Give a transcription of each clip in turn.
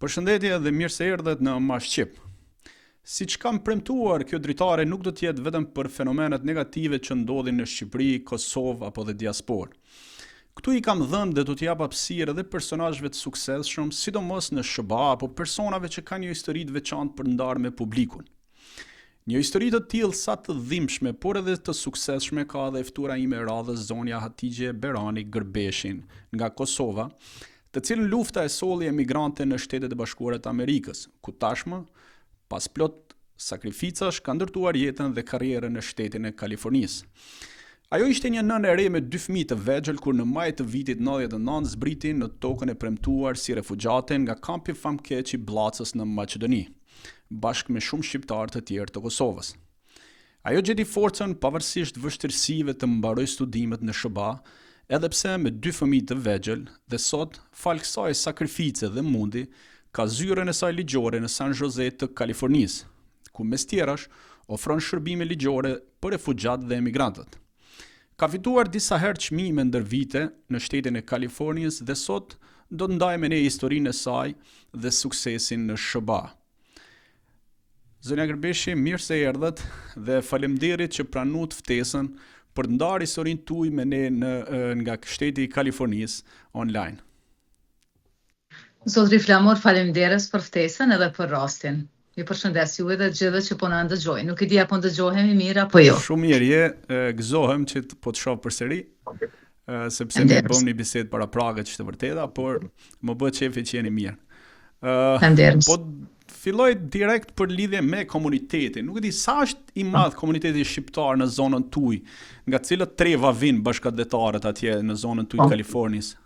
Përshëndetje dhe mirë se erdhët në Mashqip. Siç kam premtuar, kjo dritare nuk do të jetë vetëm për fenomenet negative që ndodhin në Shqipëri, Kosovë apo dhe diasporë. Këtu I kam dhënë dhe do t'jap hapësirë edhe personazheve të suksesshëm, sidomos në SBA apo personave që kanë një histori të veçantë për ndarë me publikun. Një histori të tillë sa të dhimbshme, por edhe të suksesshme ka edhe ftura ime radhës zonja Hatigje Berani Gërbeshin nga Kosova, të cilën lufta e solli emigrante në Shtetet e Bashkuara të Amerikës, ku tashmë, pas plot sakrificash, ka ndërtuar jetën dhe karrierën në shtetin e Kalifornisë. Ajo ishte një nënë e re me 2 fëmijë të vegjël kur në maj të vitit 99 zbriti në tokën e premtuar si refugjate nga kampi famkeq I Bllacës në Maqedoni, bashkë me shumë shqiptarë të tjerë të Kosovës. Ajo gjeti forcën pavarësisht vështirësive të mbaroj studimet në SBA, edhe pse me 2 fëmijë të vegjël dhe sot, fal kësaj sakrifice dhe mundi, ka zyrën e saj ligjore në San Jose të Kalifornisë, ku mes tjerash ofron shërbime ligjore për refugjat dhe emigrantët. Ka fituar disa herë çmime ndër vite në shtetin e Kalifornisë dhe sot do të ndajë me ne historinë e saj dhe suksesin në SBA. Zonja Gërbeshi, mirë se erdhët dhe faleminderit që pranuat ftesën për të ndarë historinë tuaj me ne nga shteti I Kalifornisë online. Zotri Flamor, faleminderes për ftesën edhe për rastin. Ju përshëndes juve dhe gjithë që po na ndëgjojnë. Nuk I di apo ndëgjohemi mirë apo jo. Shumë mirë je, gëzohem që po të shoh përsëri, sepse ne bëm një bisedë para pragët që të vërteta, por më bëhet qefi që jeni mirë. Po filloj direkt për lidhje me komunitetin. Nuk e di sa është I madh komuniteti shqiptar në zonën tuaj, nga cilët treva vijnë bashkëdhetarët atje në zonën tuaj të Kalifornisë.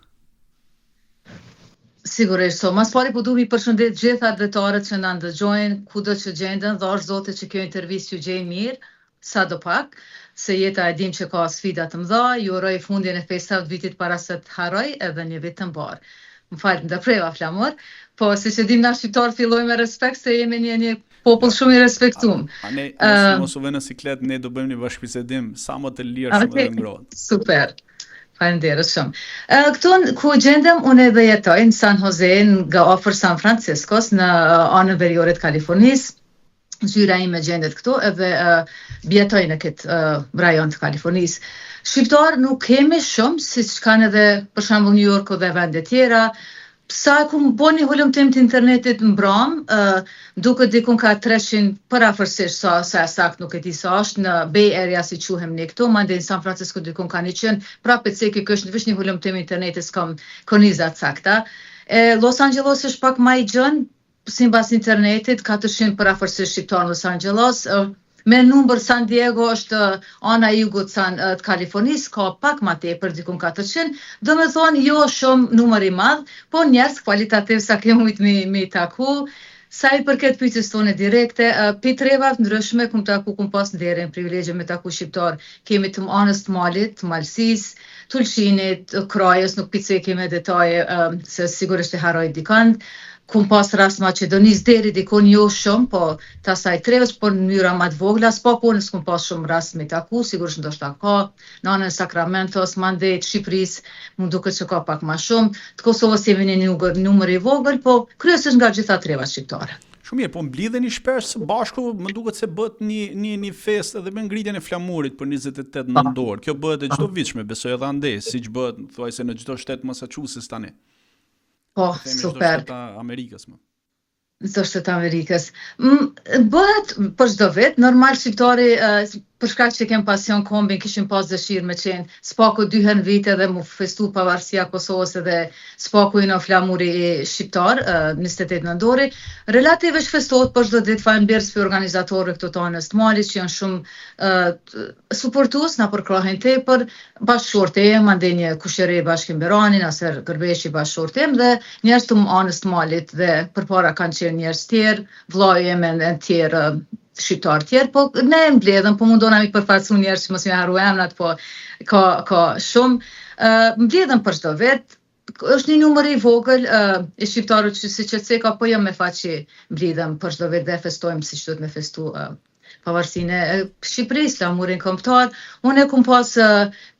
Sigurisht, mas pari po duhet I përshëndet gjithë advetarët që na ndëgjojnë, kudo që gjenden, dhe është zote që kjo intervistë ju gjej mirë, sadopak, se jeta e dim që ka sfida të mëdha, ju uroj fundin e festave të vitit para se të harroj edhe një vit të mbar. Më falë, ndërpreva Flamor, po siç e dim na shqiptarët fillojmë me respekt se jemi një popull shumë I respektuar. Ne mos u vënë në siklet, ne do bëjmë një bashkëbisedim sa më të lirë shumë dhe ngrohtë. Super. Faleminderit shumë. Këtu ku gjendem unë edhe jetoj në San Jose, nga afër San Franciscos, në anën veriore të Kalifornisë. Zyra ime gjendet këtu edhe bjetoj në këtë rajon të Kalifornisë. Shqiptar nuk kemi shumë, siç kanë edhe për shembull New York dhe vende tjera. Sa ku më bëni hulumtim të internetit mbram, duket dikun ka 300 parafërsisht sa sakt nuk e di sa është në Bay Area si quhem ne këtu, mandej në San Francisco dikun ka 100, prapë ceki është vetëm një hulumtim internetit s'kam konizat sakta. Los Angeles është pak më I gjën, sipas internetit 400 parafërsisht shqiptar në Los Angeles. Me numër San Diego është ana jugut të Kalifornisë, ka pak më tepër dikun 400, do me thonë jo shumë numër I madh, po njerëz kvalitativ sa kemi mujt me taku. Sa I përket pyetjes tone direkte, pi trevave të ndryshme kum pas nderin privilegje me taku shqiptar, kemi të anës të Malit, të Malësisë, Tulqinit, Krajës, nuk pice kemi detaje se sigurisht e harroj dikand. Kum pas rast Maqedonisë deri dikon jo shumë, po të asaj trevës, por në mënyra më të vogla, s'po punës kum pas shumë rast me taku, sigurisht ndoshta ka, në anën e Sakramentos, mandej të Shqipërisë, më duket që ka pak më shumë, të Kosovës jemi një numër I vogël, po kryesisht nga gjitha trevat shqiptare. Shumë mirë, po mblidheni shpesh së bashku, më duket se bëhet një festë edhe me ngritjen e flamurit për 28 nëntor. Kjo bëhet çdo vitshme, besoj edhe ande, siç bëhet thuajse në çdo shtet Massachusetts tani. Po, super. Çdo shtet Amerikës më. Çdo shtet Amerikës. Bëhet për çdo vit, normal shqiptari për shkak që kem pasion kombin, kishim pas dëshirë me qenë spaku 2 herë në vit edhe mu festu pavarësia Kosovës edhe spaku I në flamuri shqiptar, 28 nëntori. Relativisht festohet për çdo ditë, faleminderit për organizatorët këto të anës të Malit që janë shumë suportues na përkrahin tepër, bashkëshortem, mandej një kushëri bashkim Berani, Naser Gërbeshi bashkëshortem dhe njerëz të anës të Malit dhe përpara kanë qenë njerëz tjerë, vllai im e tjerë shqiptar tjerë, po ne mbledhëm, po mundona mi përfaqësu njerëz që mos më harru emrat, po ka shumë. Mbledhëm për çdo vit, është një numër I vogël I shqiptarëve që siç e theka, po jo me fat që mbledhëm për çdo vit dhe festojmë siç duhet me festu pavarësinë e Shqipërisë, flamurin kombëtar. Unë kam pas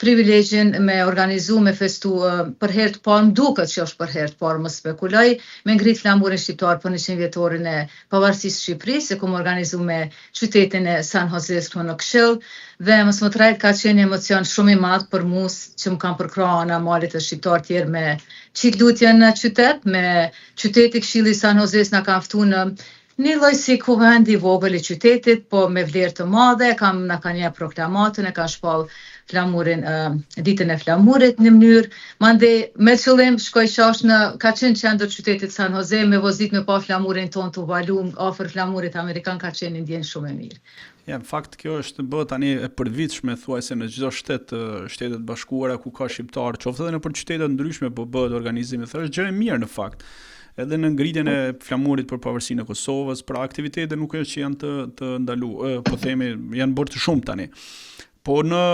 privilegjin me organizu, me festu për herë të parë, më duket që është për herë të parë, më spekuloj, me ngrit flamurin shqiptar për 100 vjetorin e pavarësisë Shqipërisë, e kam organizu me qytetin e San Jose këtu në Këshill, dhe mos më trajt ka qenë emocion shumë i madh për mua që më kam përkrah ana malit të shqiptar tjerë me qit lutje në qytet, me qyteti Këshilli San Jose na ka ftuar në një lloj si kuvend i vogël i qytetit, po me vlerë të madhe, na kanë jep proklamatën, e kanë shpall flamurin, ditën e flamurit në mënyrë. Mandej me qëllim shkoj qash ka qenë qendër qytetit San Jose, me vozit me pa flamurin ton të uvalu afër flamurit amerikan, ka qenë një ndjenjë shumë e mirë. Ja, në fakt kjo është bë tani e përditshme thuajse në çdo shtetet bashkuara ku ka shqiptar, qoftë edhe në për qytete ndryshme, po bëhet organizimi, është gjë e mirë në fakt. Edhe në ngritjen e flamurit për pavarësinë e Kosovës, pra aktivitete nuk është që janë të ndaluar, po themi janë bërë të shumë tani. Po në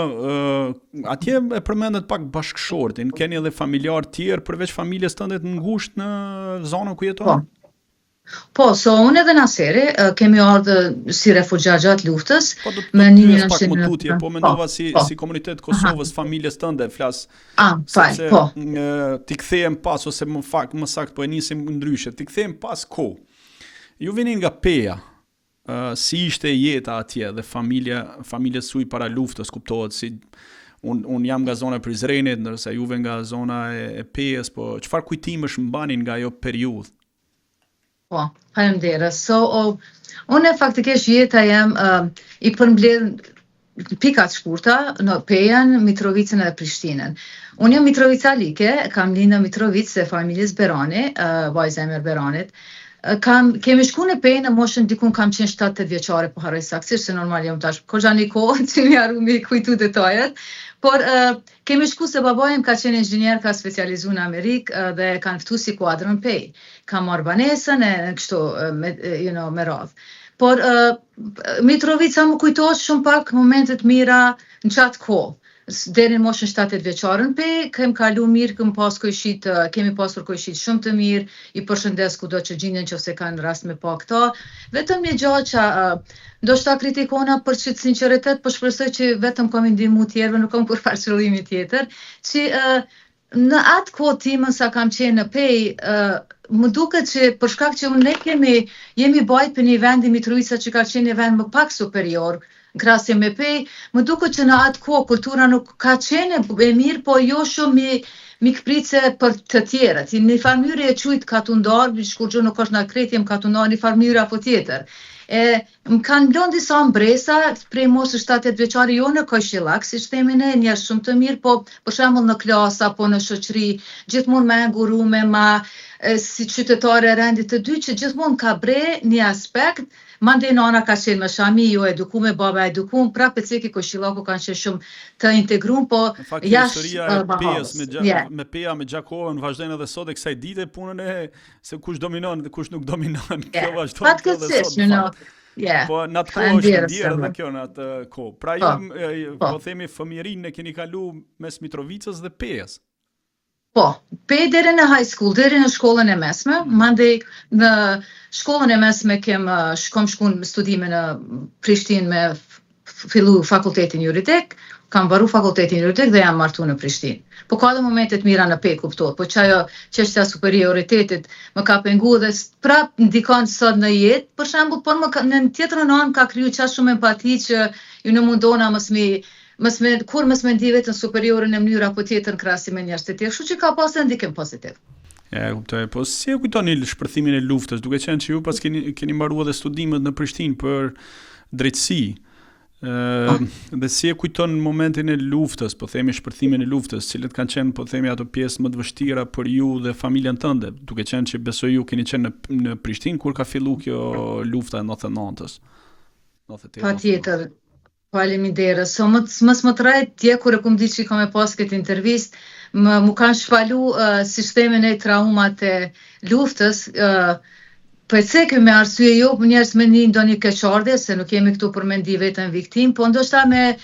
atje e përmendet pak bashkëshortin, keni edhe familjar tjerë përveç familjes tënde të ngushtë në zonën ku jeton? Po, so unë edhe Naseri kemi ardhur si refugjat gjatë luftës. Po do të pyes pak më tutje, po mendova si komunitet Kosovës, familjes tënde flas. Po. Ti kthehem pas ose më saktë po e nisim ndryshe. Ti kthehem pas kohë. Ju vini nga Peja. Si ishte jeta atje dhe familjes suaj para luftës, kuptohet si un jam nga zona e Prizrenit, ndërsa juve nga zona e Pejës, po çfarë kujtimesh mbanin nga ajo periudhë? Po, faleminderit. Unë faktikisht jeta jam i përmbledh pikat shkurta në Pejën, Mitrovicën dhe Prishtinën. Unë jam mitrovicalike, kam lindur në Mitrovicë se familjes Berani, vajza e Beranit. Kemi shku në Pejë në moshën dikun kam qenë 7-8 vjeçare, po harroj saktësisht se normal jam tash koxha një kohë që më harru me kujtu detajet. Por kemi shku se baba im ka qenë inxhinier, ka specializuar në Amerikë dhe kanë ftuar si kuadrën Pejë. Ka marrë banesën e kështu me radhë. Por Mitrovica më kujtohet shumë pak momentet mira në qatë kohë. Deri në moshën 7-8 vjeçare në Pejë, kem kalu mirë, kemi pasur koishit shumë të mirë, i përshëndes kudo që gjenden nëse kanë rast me pa këta. Vetëm një gjë që ndoshta kritikona për çit sinqeritet, po shpresoj që vetëm kam ndihmu tjerëve, nuk kam kurrë qëllimi tjetër, që në atë kohë timën sa kam qenë në Pejë, më duket që për shkak që ne jemi bajt për një vend i Mitrovica që ka qenë një vend më pak superior, krasje me Pejë, më duket që në atë kohë kultura nuk ka qenë e mirë, po jo shumë mikprice për të tjerët. Një farmyre e qujtë ka të ndarë, shkur gjë nuk është në kretjem ka të ndarë një farmyre apo tjetër. Më kanë blon disa mbresa prej mosë 7-8 vjeçare, jo në Kojshillak, si shtemi ne, njerëz shumë të mirë, po për shembull në klas apo në shoqëri, gjithmonë me ngurume, si qytetare e rendit të dy, që gjithmonë ka bre një aspekt. Mandej nana ka qenë më shami, jo edukume, baba edukum, prapë ceki Kojshillaku kanë qenë shumë të integruar, po historia e Pejës me Peja me Gjakovën vazhdon edhe sot e kësaj dite punën e se kush dominon dhe kush nuk dominon. Kjo vazhdon edhe sot. Po në atë kohë është ndjerë edhe kjo në atë kohë. Pra ju po themi fëmijërinë e keni kalu mes Mitrovicës dhe Pejës. Po, Pejë deri në high school, deri në shkollën e mesme, mandej në shkollën e mesme kam shku në studime në Prishtinë me fillu fakultetin juridik, kam mbaru fakultetin juridik dhe jam martu në Prishtinë. Po ka dhe momentet mira në Pejë kuptohet, po çështja superioritetit më ka pengu dhe prap ndikon sot në jetë, për shembull, por në tjetrën anë ka kriju çast shumë empati që ju në mundona kur mos më ndi vetën superiore në mënyrë apo tjetër në krahasim me njerëz të tjerë, kështu që ka pasur ndikim pozitiv. Ja, kuptoj. Po si e kujtoni shpërthimin e luftës, duke qenë që ju pas keni mbaruar edhe studimet në Prishtinë për drejtësi. Dhe si e kujton momentin e luftës, po themi shpërthimin e luftës, cilët kanë qenë, po themi, ato pjesë më të vështira për ju dhe familjen tënde, duke qenë që besoj ju keni qenë në Prishtinë kur ka fillu kjo lufta e 99-s. Patjetër. Faleminderit. Mos më trajt tje kur e kum ditë që kam e pas këtë intervistë, më kanë shpalu sistemin e traumat e luftës, Përse me arsye jo njerëz me një ndonjë keqardhje, se nuk jemi këtu për me ndi vetën viktim, po ndoshta me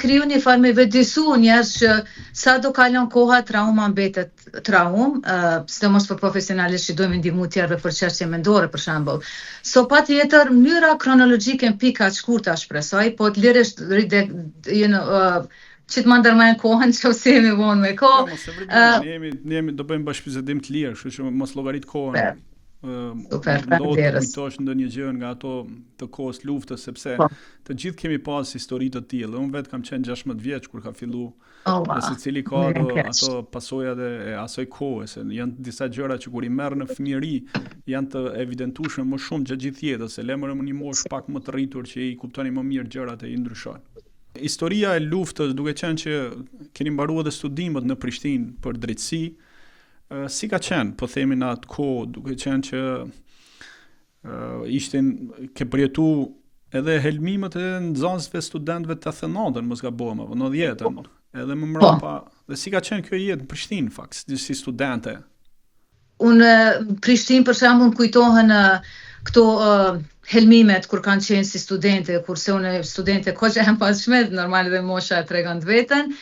kriju një farë me vetëdisu njerëz që sa do kalon koha, trauma mbetet sidomos për profesionalisht që dojmë ndihmu tjerëve për çështje mendore për shembull. So patjetër mënyra kronologjike në pika të shkurta shpresoj, po të lirisht që të më ndërmajnë kohën që ose jemi vonë me kohë. Ne jemi do bëjmë bashkëbisedim të lirë, kështu që mos llogarit kohën. Super, do të kujtosh ndonjë gjë nga ato të kohës luftës, sepse të gjithë kemi pas histori të tilla. Unë vetë kam qenë 16 vjeç kur ka filluar. Dhe secili ka ato pasojat e asaj kohe, se janë disa gjëra që kur I merr në fëmijëri janë të evidentueshme më shumë gjatë gjithë jetës, se lemër në një moshë pak më të rritur që I kuptoni më mirë gjërat e I ndryshojnë. Historia e luftës, duke qenë që keni mbaruar edhe studimet në Prishtinë për drejtësi, si ka qenë, po themi në atë kohë, duke qenë që ke përjetu edhe helmimet e nxënësve studentëve të thënatën, mos gabojmë, apo 90-tën, edhe më mbrapa. Dhe si ka qenë kjo jetë në Prishtinë, fakt, si studente? Unë Prishtinë për shembull kujtohen këto helmimet kur kanë qenë si studente, kurse unë studente koqe jam pas shmet, normal dhe mosha e tregon të vetën.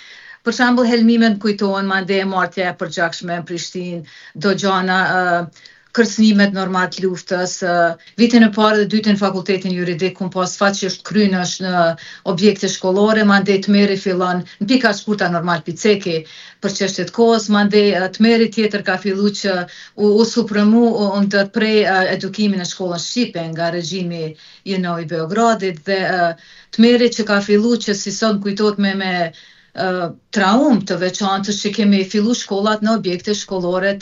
Për shembull helmimet kujtohen mandej marrja e përgjakshme në Prishtinë, do gjana kërcënimet normal të luftës, vitin e parë dhe dytin fakultetin juridik kum pas faqisht krynash në objekte shkollore, mandej tmeri fillon në pika shkurta normal piceki për çështjet kohës, mandej tmeri tjetër ka filluar që u supremu të prej edukimin e shkollës shqipe nga regjimi I Beogradit dhe tmeri që ka filluar që si sot kujtohet me traumë të veçantë që kemi fillu shkollat në objekte shkollore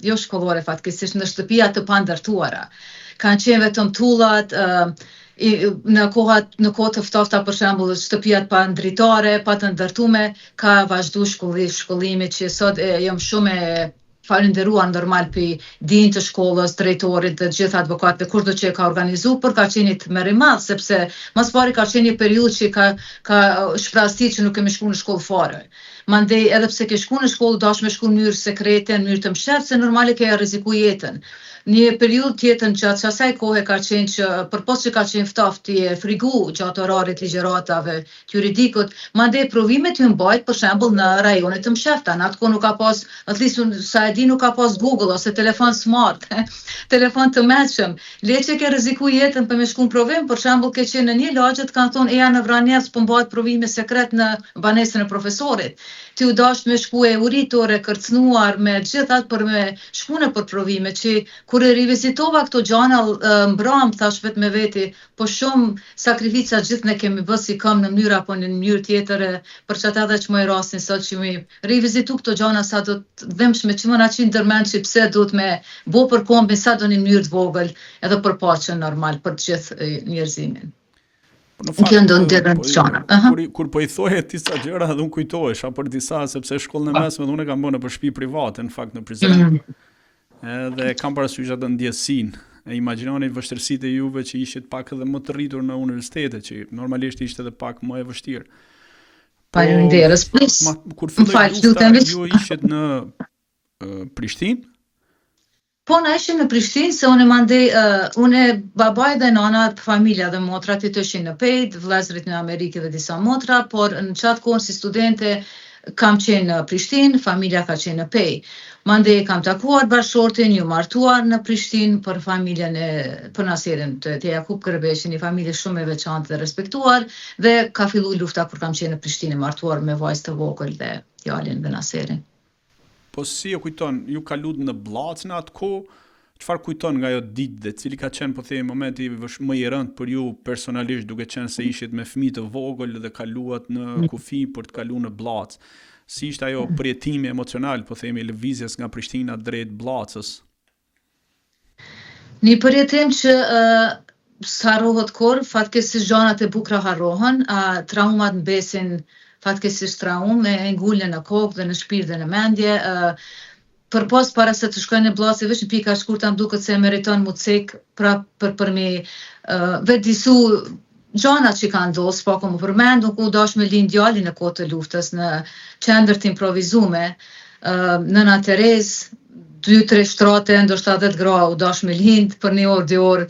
jo shkollore fatkeqësisht në shtëpia të pandërtuara. Kanë qenë vetëm tullat, në kohë të ftofta për shembull shtëpiat pa ndritare, pa të ndërtume, ka vazhdu shkollimi që sot jam shumë falenderuar normal për dinë të shkollës, drejtorit dhe gjithë advokatëve kurdo që ka organizuar, por ka qenë tmerr I madh sepse mas pari ka qenë një periudhë që ka shprastit që nuk kemi shkuar në shkollë fare. Mandej edhe pse ke shkuar në shkollë, dash me shku në mënyrë sekrete, në mënyrë të mshet, se normale ke rreziku jetën. Një periudhë tjetër gjatë asaj kohe ka qenë që përpos që ka qenë ftoftë I frigu gjatë orarit ligjëratave të juridikut, mandej provimet ju mbajt për shembull në rajonet të mshefta. Në atë kohë nuk ka pas, sa e di nuk ka pas Google ose telefon smart, telefon të mëshëm. Le që ke rreziku jetën për me shku në provim, për shembull ke qenë në një lagjet kanë thonë në Vranjes po mbajt provime sekret në banesën e profesorit. Ti u dash me shku e uritur, e kërcnuar me gjithat për me shku në për provime që kur e rivizitova këto gjana mbram thash vetë me veti, po shumë sakrifica gjithë ne kemi bërë si kam në mënyrë apo në mënyrë tjetër për çata edhe që më rastin sot që mi rivizitu këto gjana sa do të dhëmshme që më na qenë ndërmend që pse duhet me bo për kombin sa do një mënyrë të vogël edhe për paqen normal për të gjithë njerëzimin. Kur po I thoje disa gjëra dhe unë kujtohesha për disa sepse shkollën e mesme unë kam bërë në për shtëpi private në fakt në Prizren. Edhe kam parasysh atë ndjesinë. E imagjinoni vështirësitë e juve që ishit pak edhe më të rritur në universitete, që normalisht ishte edhe pak më e vështirë. Faleminderit. Kur filloi lufta, ju ishit në Prishtinë? Po na ishim në Prishtinë se unë babai dhe nana familja dhe motrat I të ishin në Pejt, vëllezërit në Amerikë dhe disa motra, por në qatë kohën si studente kam qenë në Prishtinë, familja ka qenë në Pejt. Mandej kam takuar bashkëshortin, ju martuar në Prishtinë për familjen për naserin të Jakub Kërbeshi, një familje shumë e veçantë dhe respektuar, dhe ka filluar lufta kur kam qenë në Prishtinë martuar me vajzë të vogël dhe djalin dhe naserin. Po si e kujton, ju ka lutë në Bllacë në atë kohë, çfarë kujton nga ajo ditë dhe cili ka qenë po themi momenti më I rëndë për ju personalisht duke qenë se ishit me fëmijë të vogël dhe kaluat në kufi për të kaluar në Bllacë. Si ishte ajo përjetimi emocional, po themi lëvizjes nga Prishtina drejt Bllacës? Një përjetim që s'harrohet kur, fatkeqësisht gjanat e bukura harrohen, traumat mbesin fatkeqësisht traumë, e ngulën në kokë dhe në shpirt dhe në mendje. Përpos para se të shkoj në Bllacë, veç në pika shkurta më duket se meriton mu cek për me vetëdisu gjanat që kanë ndodhur, s'po më përmend, nuk u dash me lind djalin në kohë të luftës në qendër të improvizume, nëna Terez, 2-3 shtrate, ndoshta 10 gra u dash me lind për 1 orë, 2 orë,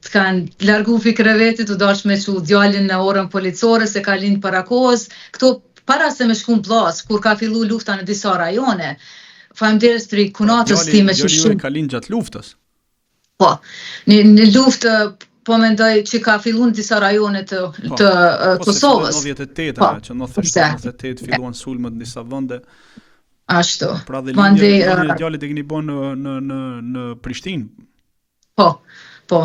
të kanë largu fi krevetit, u dash me çu djalin në orën policore se ka lind para kohës. Këto para se me shku në pllaz, kur ka fillu lufta në disa rajone. Faleminderit për kunatës time që shumë ka lind gjatë luftës. Po, në luftë po mendoj që ka filluar në disa rajone të Kosovës. 98 që 98 filluan sulmet në disa vende. Ashtu. Pra dhe lindja djalit e keni bën në Prishtinë. Po.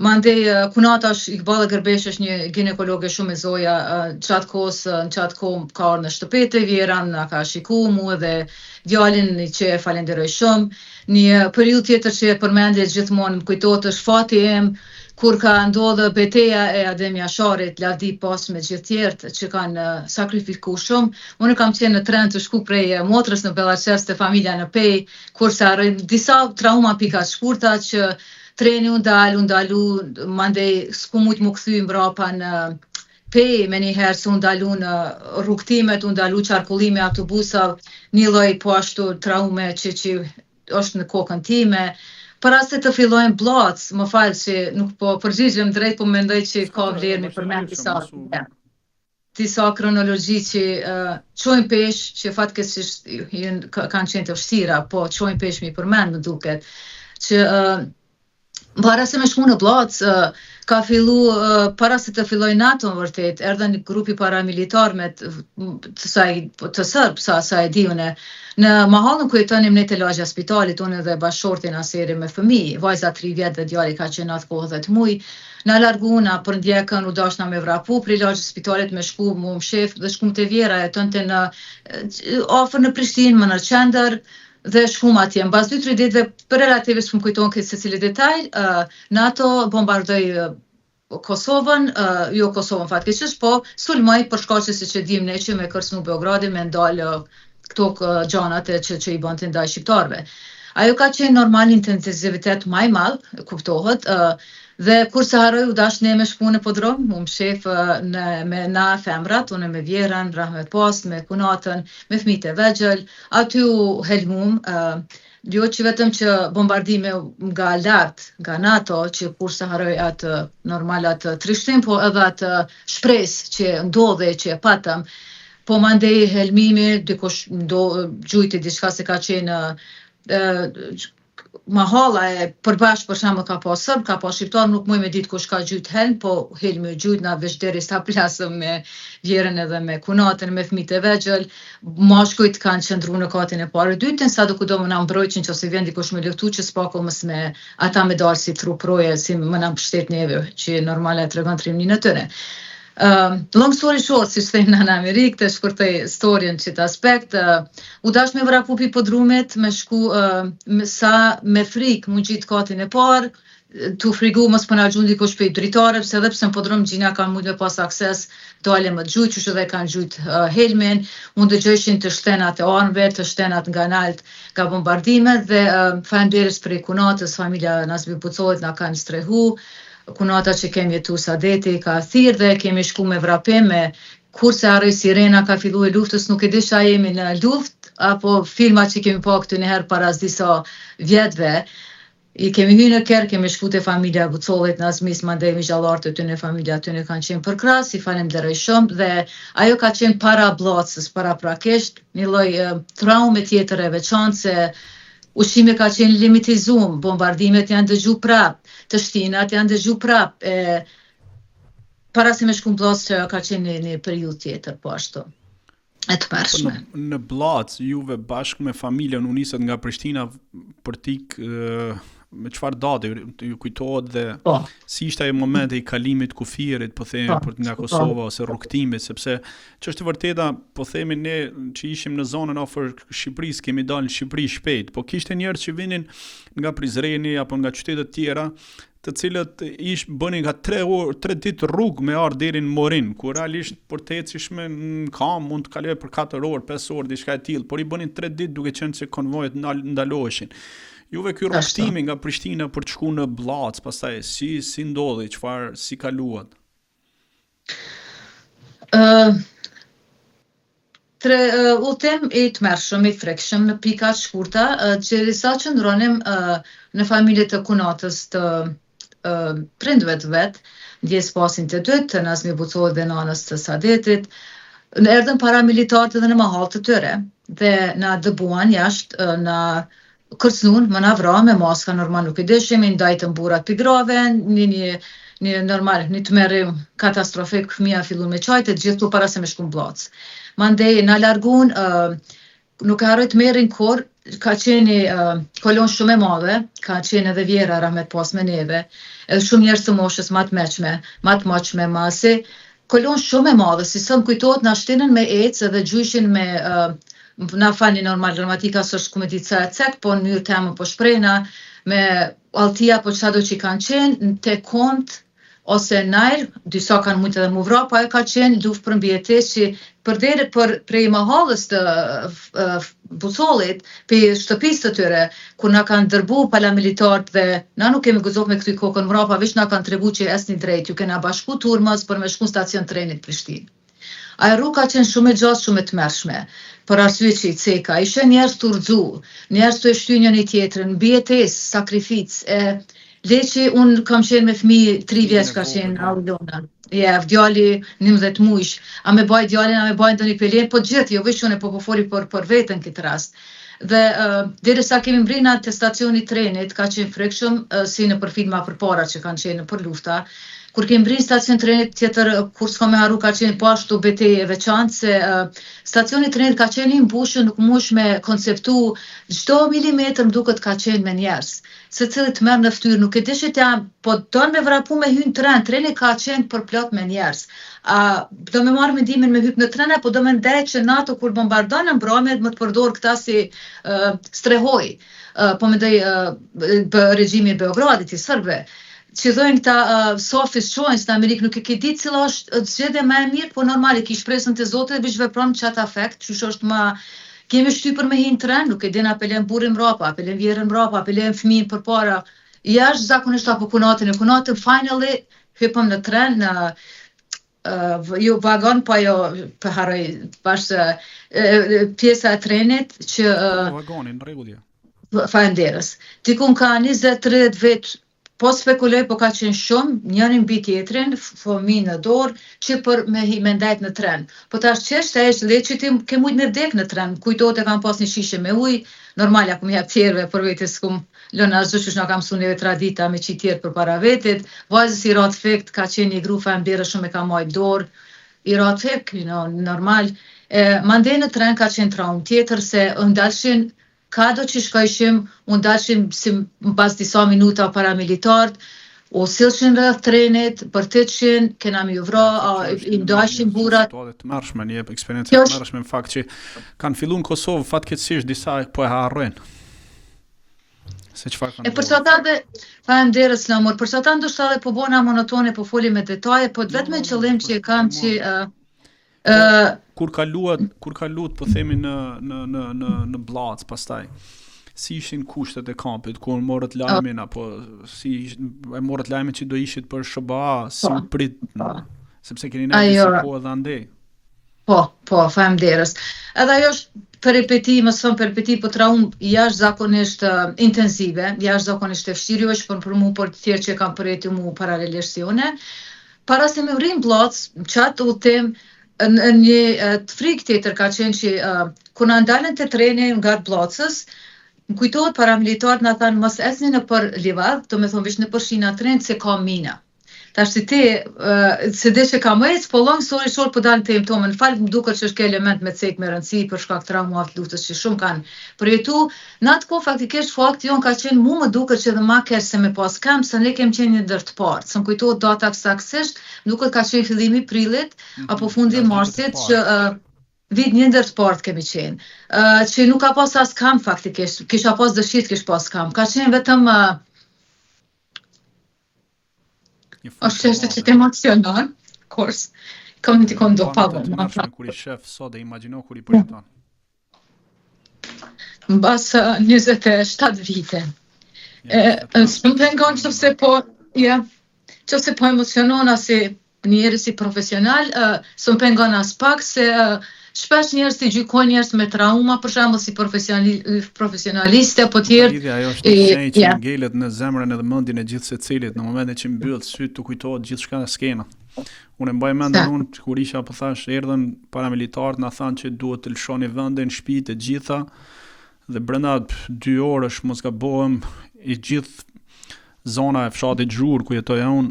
Mandej kunatash Iqballa Gërbesh është një ginekologe shumë e zoja, në qatë kohë ka orë në shtëpet e vjeran, na ka shiku mu dhe djalin që e falenderoj shumë. Një periudhë tjetër që e përmendje gjithmonë më kujtohet është fati im, kur ka ndodhë beteja e Adem Jasharit, lavdi pas me gjithë tjertë që kanë sakrifiku shumë. Unë kam qenë në tren të shku prej motrës në Bellaçevs të familja në Pej, kurse arrojnë disa trauma pika shkurta që treni u ndalu, mandej s'ku mujt mu kthy mbrapa në Pej, me njëherë se u ndalu në rrugtimet, u ndalu qarkullimi autobusav, një lloj po ashtu traume që është në kokën time. Para se të fillojnë blac, më falë që nuk po përgjigjem drejt, po mendoj që ka vlerë mi përmend disa kronologji që çojnë peshë, që fatkeqësisht kanë qenë të vështira, po çojnë peshë mi përmend më duket, që para se me shku në blac, ka fillu, para se të filloj NATO në vërtet, erdhen një grupi paramilitar me të sërb, sa e di une. Në mahallën ku jetonim ne të lagja spitalit, unë dhe bashortin aseri me fëmijë, vajza 3 vjet dhe djali ka qenë atë kohë 10 muj, na larguna për ndjekën, u dashna me vrapu për lagja spitalit me shku mu më shef dhe shkum të vjera, jetonte në afër në Prishtinë, më në qendër, dhe shkum atje. Mbas 2-3 ditëve, për relativisht më kujton këtë secili detaj, NATO bombardoi Kosovën, jo Kosovën fatkeqësisht, po sulmoi për shkaqe siç e dim ne që me kërcënu Beogradin me ndalë këto gjanat që i bënte ndaj shqiptarëve. Ajo ka qenë normal intensivitet më i madh, kuptohet, dhe kur se harroj u dash ne me shku në podrom, mu më shef me na femrat, unë me vjeran, rahmet pas, me kunatën, me fëmijët e vegjël, aty u helmum, jo që vetëm që bombardime nga lart, nga NATO, që kur se harroj atë normal atë trishtim, po edhe atë shpresë që ndodhe, që e patëm, po mandej helmimi, dikush gjujti diçka se ka qenë mahalla e përbashkë për shembull ka pas sërb, ka pas shqiptar, nuk muj me ditë kush ka gjujt helm, po helmi gjujt na veç derisa plasëm me vjerën edhe me kunatën, me fëmijët e vegjël, mashkujt kanë qëndruar në katin e parë dytën, sa do kudo më na mbrojtën nëse vjen dikush me luftu që s'pako mos me ata me dalë si truproje, si më na mbështet neve, që normale e tregon trimnin e tyre. Long story short, si që thejmë në Amerikë, të shkurtoj storien që të aspekt, u dash me vrapu pi podrumit, me shku sa me frikë mund gjitë katin e parë, tu frigu mos përna gjundi dikush për i dritare, pse dhe pse në podrum gjina kanë mund me pas akses dale më të gjujt, që dhe kanë gjujt helmin, mund të gjëshin të shtenat e armëve, të shtenat nga nalt, nga bombardimet, dhe faleminderit për i kunatës, familja Nazmi Bucohet na kanë strehu, kunata që kemi jetu Sadeti ka thirë dhe kemi shku me vrapim, kur se harroj sirena ka fillu e luftës, nuk e disha jemi në luft, apo filma që kemi pa këtu njëherë para disa vjetve, i kemi hy në kërë, kemi shku të familja Bucollit, Nazmis, mandej mi gjallartë të në familja të në kanë qenë për krasë, i falenderoj shumë, dhe ajo ka qenë para blacës, para prakisht, një lloj traume tjetër e veçantë se ushqimi ka qenë limitizum, bombardimet janë dëgju prap, të shtinat janë dëgju prap, para se me shku në Blac që ka qenë një periudhë tjetër, po ashtu, e të përshme. Në Blac, juve bashkë me familjen u nisët nga Prishtina për tik me çfarë date ju kujtohet dhe si ishte ai momenti i kalimit kufirit, po themi për nga Kosova ose rrugtimit, sepse ç'është vërteta, po themi ne që ishim në zonën afër Shqipërisë, kemi dalë në Shqipëri shpejt, po kishte njerëz që vinin nga Prizreni apo nga qytete të tjera, të cilët bënin nga 3 ditë rrugë me ardh deri në Morin, ku realisht për të ecishme në kam mund të kaloj për 4 orë, 5 orë, diçka e tillë, por i bënin 3 ditë duke qenë se konvojet ndaloheshin. Juve ky rrugtimi nga Prishtina për të shkuar në Blac, pastaj si ndodhi, çfarë si kaluat? Udhtim I tmerrshëm, I frekshëm në pika të shkurta, derisa qëndronim në familje të kunatës të prindve të vet, ndjes pasin të dytë, të Nazmi Bucollit dhe nanës të Sadetit, erdhën paramilitarët edhe në mahall të tyre dhe na dëbuan jashtë, na kërcnun, më na vra me maska normal nuk I dishim, I ndajtën burrat pi grave, një normal, një tmerrim katastrofik, fëmija fillu me qajtë, gjithu para se me shku m'bllac. Mandej na largun, nuk e harroj tmerrin kur, ka qenë kolon shumë e madhe, ka qenë edhe vjera rahmet pas me neve, edhe shumë njerëz të moshës ma të maqme, masi, kolon shumë e madhe, si së më kujtohet na shtinën me ecë edhe gjyshin me, na falni normal, gramatika s'është ku me ditë sa e cek, po në mënyrë temë po shprehna, me alltia po çado që kanë qenë, te kont, ose najr, disa kanë mujtë edhe mu vra, pa e ka qenë luftë për mbijetesë që përderi prej mahallës të Bucollit, për shtëpisë të tyre, kur na kanë dërbu paramilitarët dhe na nuk kemi guxof me kthy kokën mrapa, veç na kanë treguar që esni drejt, ju kena bashku turmas për me shku në stacion trenit Prishtinë. Ajo rrugë ka qenë shumë e gjatë, shumë e tmerrshme, për arsye që I ceka, ishte njerëz të udhëzu, njerëz të shty njëri tjetrin, mbijetesë, sakrificë, leçi unë kam qenë me fëmijë 3 vjeç ka qenë Aulona. Djali 11 muaj, a me baj djalin, a me baj ndonjë pelem, po gjithë, jo veç unë po foli për veten këtë rast. Dhe derisa kemi mbrina te stacioni trenit, ka qenë frekshëm si në për filma përpara që kanë qenë për lufta. Kur kemi mbrinë stacion trenit tjetër, kur s'ka me harru, ka qenë po ashtu betejë e veçantë, se stacioni trenit ka qenë I mbushur, nuk mush me konceptu, çdo milimetër më duket ka qenë me njerëz. Secili të merr në fytyrë, nuk e dishit jam, po don me vrapu me hyn tren, treni ka qenë përplot me njerëz. Do me marrë mendimin me hyp në tren, po do me ndajt që NATO kur bombardon në mbrëmje më të përdor këta si strehoj, po mendoj regjimi I Beogradit I serbëve. Që thojnë këta sofis shojnës në Amerikë, nuk e ke ditë cila është zgjedhja më e mirë, po normal e ki shpresën të Zotit dhe bish vepron çat afekt, qysh është më kemi shtypur me hin tren, nuk e din apelen burrin mbrapa, apelen vjerën mbrapa, apelen fëmijën përpara. Jashtë zakonisht apo kunatën finally hypëm në tren, jo vagon, po jo për haroj bashkë pjesa e trenit që vagonin rregull. Falenderës. Dikun ka 20-30 vjet. Po spekuloj, po ka qenë shumë, njërin mbi tjetrin, fëmijë në dorë, që për me ndajt në tren. Po tash çështja është leçi ti ke mujt me vdek në tren, kujtohet e kam pas një shishe me ujë, normal ja ku më jap tjerëve për vetes kum lëna ashtu që na kam suneve tradita me çi tjerë përpara vetit. Vajzës I rat fekt, ka qenë një grufa e mbierë shumë e ka majt dorë, I rat fekt, normal. Mandej në tren ka qenë traumë tjetër se ndalshin kado që shkojshim, unë dalshim si pas disa minuta paramilitarët, o sillshin rreth trenit, përtetshin, kena mi vra, I ndajshin burrat. Të mërshme, një eksperiencë të mërshme në fakt që kanë fillu në Kosovë, fatkeqësisht disa po e harrojnë. Se çfarë kanë. Për çata dhe falenderës Lamur, për çata ndoshta edhe po bona monotone, po foli me detaje, po vetëm në qëllim që kam që kur ka luat po themi në Blac pastaj si ishin kushtet e kampit kur morët lajmin apo si e morët lajmin që do ishit për SBA si u prit sepse keni ne disa kohë edhe andej. Po, faleminderes. Edhe ajo është peripeti, po traumë jashtëzakonisht intensive, jashtëzakonisht e vështirë, jo është për mua, por të tjerë që kanë përjetuar mua paralelisht jone. Para se me vrim Blac, çat udhtim në një frikë tjetër ka qenë që kur na ndalën te treni nga Blacës, më kujtohet paramilitarët na thanë mos ecni në për livadh, do me thonë veç në për shina trenit se ka mina. Tash si ti se dhe që ka më ecë, po long story short po dalën te imptome. Në fakt më duket që është ke element me cek me rëndësi për shkak traumat luftës që shumë kanë përjetu. Në atë kohë faktikisht fakti jon ka qenë mu më duket që edhe më keq se me pas kam, se ne kemi qenë një ndër të parë. S'm kujtohet data saktësisht, më duket ka qenë fillimi prillit apo fundi marsit që vit një ndër të parë kemi qenë. Që nuk ka pas as kam faktikisht, kisha pas dëshirë kish pas kam. Ka qenë vetëm është çështë që të emocionon, course. Kam të kondo pavon. Kur I shef sot e imagjino kur I përjeton. Mbas 27 vite. S'm pengon qofse po emocionon si njerëz si profesional, s'm pengon as pak se shpesh njerëz të gjykojnë njerëz me trauma, për shembull si profesionalistë apo tjerë. Lidhja ajo është një shenjë që ngelet në zemrën edhe mendjen e gjithë secilit në momentin që mbyll syt të kujtohet gjithçka në skena. Unë mbaj mend unë kur isha po thash erdhën paramilitarët na thanë që duhet të lëshoni vendin, shtëpitë e gjitha dhe brenda 2 orësh mos gabohem i gjithë zona e fshatit Zhur ku jetoja unë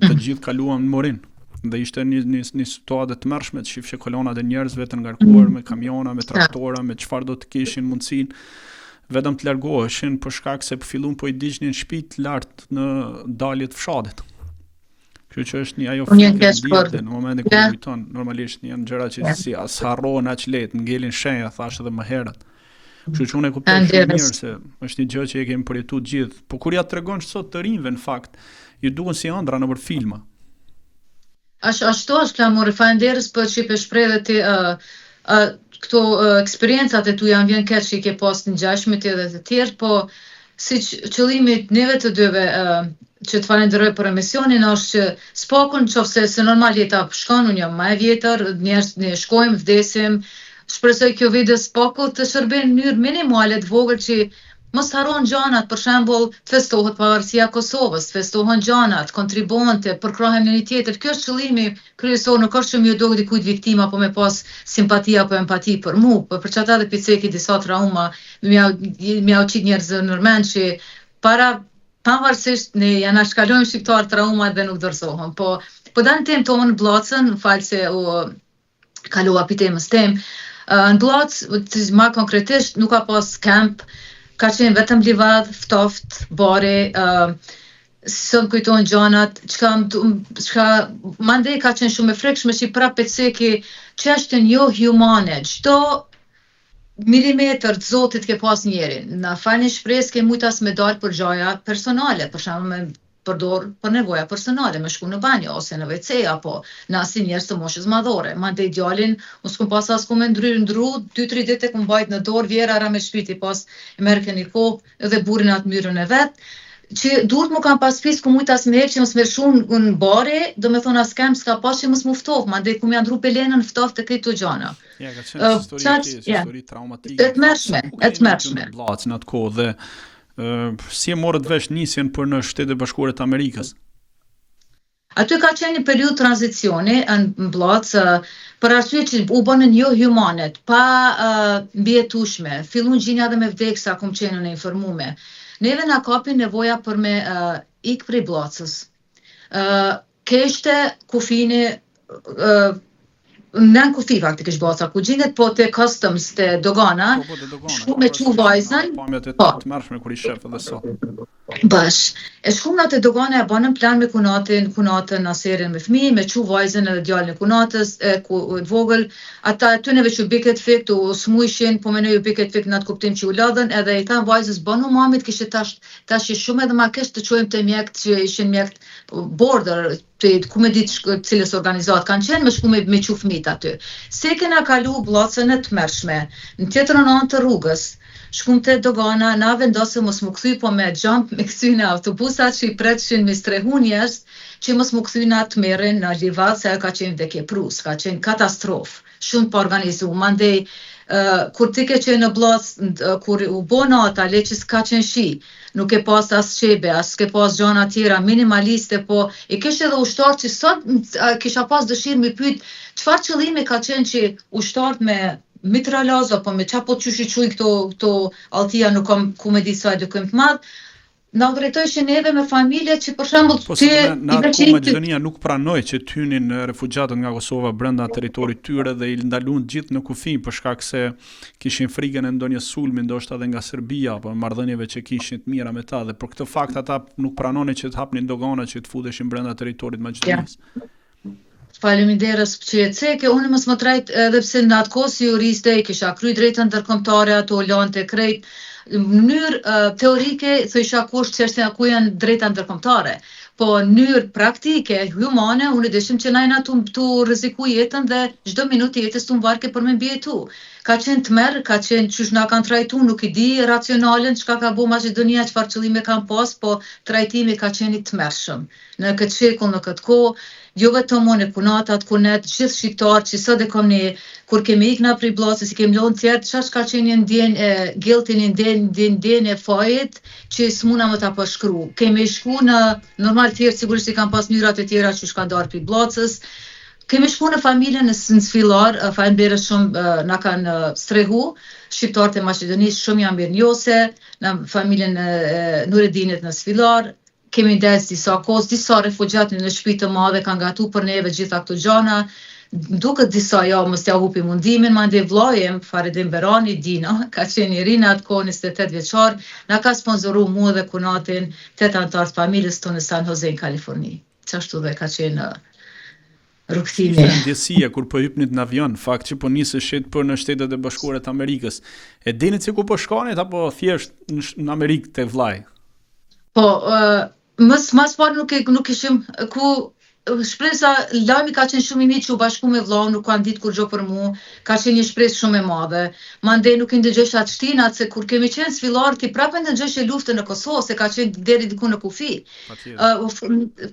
të gjithë kaluam në Morin. Dhe ishte një situatë të mërshme të shifshe kolonat e njerëzve të ngarkuar me kamiona, me traktora, me çfarë do të kishin mundësinë vetëm të largoheshin për shkak se fillun po i digjnin shtëpitë lart në dalje të fshatit. Kështu që është një ajo frikë në momentin kur kujton, normalisht janë gjëra që si as harrohen aq lehtë, ngelin shenja, thash edhe më herët. Kështu që unë e kuptoj shumë mirë se është një gjë që e kemi përjetuar gjithë. Po kur ja tregon sot të rinjve në fakt, ju duken si ëndra nëpër filma. Ashtu është klamori, falenderës për që i shpreh ti këto eksperiencat e tu janë vjen keq që i ke pas në ngjashmet edhe të tjerë, po si qëllimi neve të dyve që të falenderoj për emisionin është që spakun nëse se normal jeta shkon, unë jam më e vjetër, njerëz ne shkojmë, vdesim, shpresoj kjo video spaku të shërbejë në mënyrë minimale të vogël që mos harron gjanat, për shembull, festohet pavarësia e Kosovës, festohen gjanat, kontribuante, përkrahem në një tjetër. Kjo është qëllimi kryesor, nuk është që më dogë dikujt viktima apo me pas simpati apo empati për mua, por për çata dhe piceki disa trauma, më u çit njerëz nërmend që pavarësisht ne janë shkalojmë shqiptar trauma dhe nuk dorëzohen. Po dan tem tonë Bllacën, fal se u kalova pi temës tem. Në Bllacë, më konkretisht, nuk ka pas camp, ka qenë vetëm livadh, ftoft, bare, së më kujtojnë gjanat, çka mandej ka qenë shumë e frikshme që prapë peceki çështën jo humane, çdo milimetër të Zotit ke pas njerin. Na falni shpresë ke mujtas me dalë për gjaja personale, për shembull me përdor për nevoja personale, me shku në banjo ose në WC apo në asnjë njerëz të moshës madhore. Mandej djalin, mos kum pas as ku me ndru 2-3 ditë kum mbajt në dorë vjera ra me shpirti pas merken i kohë edhe burrin atë myrën e vet. Që duhet mu kanë pas fis ku mujtas me që mos më shun në bare, do me thonë as kem s'ka pas që mos muftov, mandej ku më ndru pelenën ftoft të këto gjana. Ja, ka qenë histori traumatike. E tmerrshme. Bllacë në atë kohë dhe si e morët vesh nisjen për në Shtetet Bashkuara të Amerikës? Aty ka qenë një periudhë tranzicioni në Bllacë për arsye që u bënën jo humane, pa mbijetueshme, fillun gjinja dhe me vdeksa, kum qenë në informume. Neve na kapi nevoja për me ik prej Bllacës. Keshte kufini nën kufi faktikisht Bllaca, ku gjendet po te customs te dogana, shku me çu vajzën, po të mërshme kur i shef edhe sot. Bash. E shkum në te dogana e banën plan me kunatën aserin me fëmijë, me çu vajzën edhe djalin e kunatës, ku vogël, ata aty neve që biket fik u smujshin, po menoj u biket fik në atë kuptim që u lodhen, edhe i than vajzës banu mamit kishte tash shumë edhe ma keq të çojmë te mjekt që ishin mjekt border, ku me ditë cilës organizat kanë qenë, me shku me çu fëmijët aty. Se kena kalu Bllacën e tmerrshme, në tjetrën anë të rrugës, shkum te dogana, na vendosëm mos më kthy po me jump me kthy në autobusat që i pretshin me strehu njerëz që mos më kthy në atë merren në livadh se ajo ka qenë vdekje prus, ka qenë katastrofë, shumë pa organizu. Mandej kur ti ke qenë në Bllacë, kur u bë nata, le që s'ka qenë shi, nuk e pas as qebe, as ke pas gjana tjera minimaliste, po i kishte edhe ushtar që sot kisha pas dëshirë me pyet çfarë qëllimi ka qenë që ushtarët me mitralaz apo me çapo çushi çuj këto alltia nuk kam ku me di sa edukim të madh. Na drejtojshin neve me familje që për shembull ti në atë Maqedonia nuk pranoi që të hynin refugjatët nga Kosova brenda territorit tyre dhe i ndaluan gjithë në kufi për shkak se kishin frikën e ndonjë sulmi ndoshta edhe nga Serbia apo marrëdhënieve që kishin të mira me ta dhe për këtë fakt ata nuk pranonin që të hapnin dogana që të futeshin brenda territorit Maqedonisë. Faleminderit që e ceke, unë mos më trajt edhe pse në atë kohë si juriste kisha kry drejtën ndërkombëtare, ato lante krejt. Në mënyrë teorike thosha kush çështja ku janë drejta ndërkombëtare, po në mënyrë praktike, humane, unë dëshim që najna tu rrezikuj jetën dhe çdo minutë jetës tu mbarke për me mbijetu. Ka qenë tmerr, ka qenë çush na kanë trajtu, nuk i di racionalen çka ka bëu Maqedonia, çfarë qëllime kanë pas, po trajtimi ka qenë i tmerrshëm. Në këtë shekull, në këtë kohë, jo vetëm unë kunatat, kunet, gjithë shqiptar që sot e kom një, kur kemi ikna prej Bllacës, i kemi lonë tjertë, qash ka qenë një ndjen e guilty, një ndjen e fajit, që s'muna më ta përshkru. Kemi shku në normal tjertë, sigurisht i kam pas njërat e tjera që shka ndarë prej Bllacës. Kemi shku në familjen në Sfilar, faleminderit shumë na kanë strehu, shqiptarët e Maqedonisë shumë janë mirënjohëse, në familjen e Nuredinit në Sfilar. Kemi ndez disa kohë, disa refugjat në shtëpi të madhe kanë gatu për neve gjitha këto gjana. Duket disa mos t'ja hupi mundimin, mandej vllajem Faridin Berani, Dino, ka qenë i rinë atë kohë 28 vjeçar, na ka sponsoru mua dhe kunatin 8 anëtar të familjes tonë në San Jose në Kaliforni. Çashtu dhe ka qenë rrugtimi. Ishte ndjesia kur po hypnit në avion, fakt që po nisëshit për në Shtetet e Bashkuara të Amerikës. E dini se ku po shkonit apo thjesht në Amerikë te vllai? Po, mas parë nuk ishim ku shpresa lajmi ka qenë shumë i mirë që u bashku me vllau, nuk kanë ditë kur gjo për mu, ka qenë një shpresë shumë e madhe. Mandej nuk i ndëgjosh atë shtinat, se kur kemi qenë Sfilar, ti prapë ndëgjosh luftën në Kosovë, se ka qenë deri diku në kufi.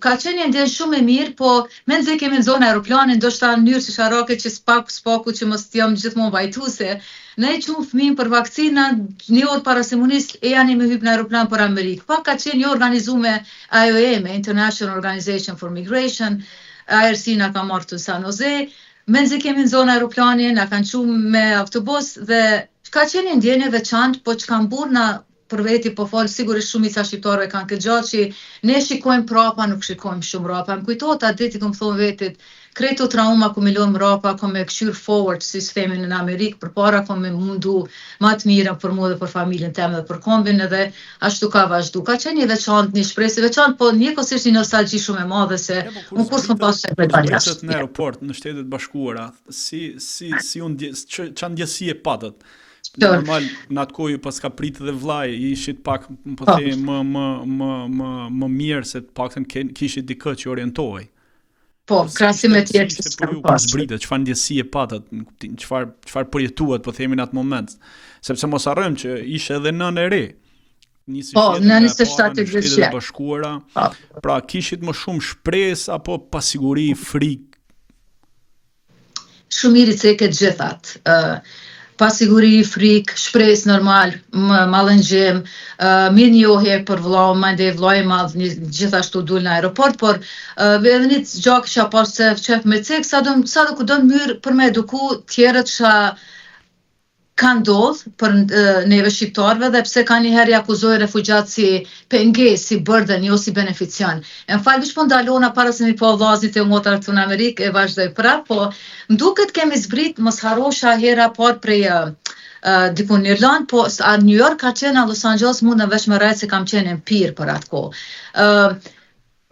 Ka qenë një ndjenjë shumë e mirë, po me nëse kemi në zonë aeroplanin, ndoshta në mënyrë sharake që spaku që mos jam gjithmonë vajtuese. Ne e qumë fëmijën për vakcina, një orë para semunis e janë me hyp në aeroplan për Amerikë. Pa ka qenë një organizume IOM, International Organization for Migration, IRC na ka marrë të San Jose, menzi kemi në zonë aeroplani, na kanë qumë me autobus dhe ka qenë një ndjenjë e veçantë, po që kanë burë na për veti po folë, sigurisht shumica shqiptarëve kanë këtë gjatë që ne shikojmë prapa, nuk shikojmë shumë rapa. Më kujtohet atë ditë kom thonë vetit, kreto trauma ku me lëmë rapa, ku me këshyr forward sistemin në Amerikë, përpara ku me mundu më të mirën për mua dhe për familjen teme dhe për kombin, edhe ashtu ka vazhdu. Ka qenë një veçantë, një shpresë veçantë, po njëkohësisht një nostalgji shumë e madhe se unë kur s'm pas se jashtë. Në aeroport në Shtetet Bashkuara, ç'a ndjesi e patët? Normal në atë kohë pas ka pritë dhe vllai, ishit pak po them më mirë se paktën kishit dikë që orientohej. Po, krahasim me tjerë që s'ka pas. Zbritet, çfarë ndjesi e patët, çfarë përjetuat po themi në atë moment, sepse mos harrojmë që ishte edhe nënë e re. Po, në 27 vjeçë. Bashkuara. Pra kishit më shumë shpresë apo pasiguri, frikë? Shumë mirë se ke gjithat. Pasiguri, frikë, shpresë normal, mallëngjim, mirë njohje për vllau, mandej vllai i madh gjithashtu dul në aeroport, por edhe një gjak që pas se çef me cek, sa do ku do mënyrë për me eduku tjerët që kanë ndodh për neve shqiptarëve dhe pse ka një herë i akuzoj refugjat si pengesë, si burden, jo si benefician. E më falë, vish po ndalona para se mi po vllazit e motra këtu në Amerikë, e vazhdoj prap, po m'duket kemi zbrit, mos harrosha hera parë prej diku në Irland, po a New York ka qenë, a Los Angeles mund në vesh më rajtë se kam qenë empirë për atë kohë.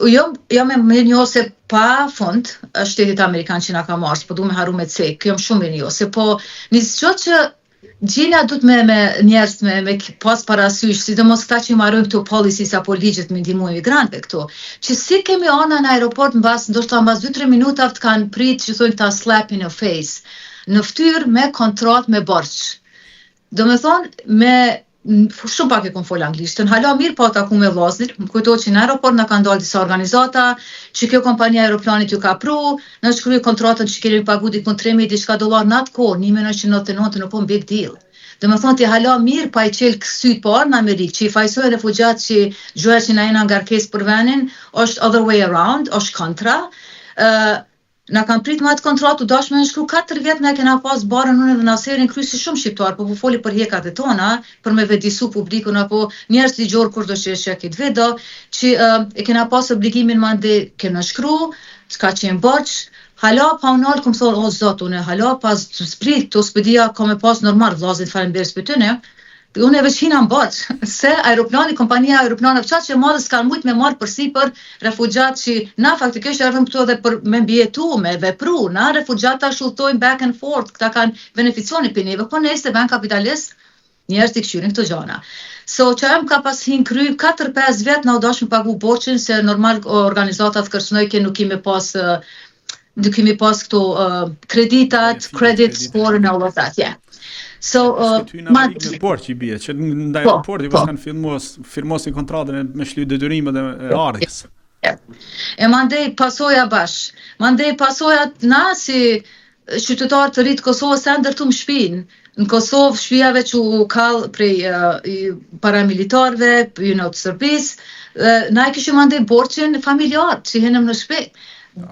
Jo me mirënjohëse pa fund shtetit Amerikan që na ka marrë, po du me haru me cek, jam shumë mirënjohëse, po një gjë që gjela duhet me njerëz me pas parasysh, sidomos këta që marrojnë këto policies apo ligjet me ndihmu imigrantëve këtu, që si kemi ana në aeroport ndoshta mbas 2-3 minuta të kanë prit që thonë ta slap in your face, në fytyrë me kontrat me borxh. Domethënë shumë pak e kom fol anglisht. Hala mirë po taku me vllaznin, më kujtohet që në aeroport na kanë dalë disa organizata, që kjo kompania aeroplanit ju ka pru, na shkroi kontratën që kemi pagu diku $3,000 diçka dollar në atë kohë, 1999 nuk po big deal. Domethënë ti hala mirë pa i qel syt parë në Amerikë, që i fajsoj refugjat që gjoja që na jena ngarkesë për vendin, është other way around, është kontra. Na kanë prit me atë kontratë, u dash me shkru 4 vjet na kena pas barën unë dhe Naserin kryesi shumë shqiptar, po foli për hjekat e tona, për me vedisu publikun apo njerëz ligjor kur do shesh këtë video, që e kena pas obligimin mandej kena shkru, s'ka qenë borxh. Hala pa unal kom thonë, o zot, unë hala pas sprit të spedia kom e pas normal vllazit faleminderit për tyne. Unë e veç hina në botë, se aeroplani, kompania aeroplanëve qatë që madhe s'kanë mujtë me marrë përsipër refugjat që na faktikisht erdhëm këtu edhe për me mbjetu, me vepru, na refugjata shudhtojnë back and forth, këta kanë beneficioni për neve, po nëjse vend kapitalist, njerëz t'i këshyrin këto gjana. So që em ka pas hin kry 4-5 vjet na u dashmë pagu borxhin, se normal organizatat kërcënojke nuk kemi pas këto kreditat, credit score and all of that, yeah. So, në port që i bje, që në aeroport i pas kanë firmosin kontratën me shly detyrimet e ardhjes. E mandej pasoja bash. Mandej pasoja na si qytetar të rritë Kosovës se ndërtum shpinë. Në Kosovë shpijave që u kallë prej paramilitarve, të Serbisë, na e kishim mandej borxhin familjar që henëm në shtëpi.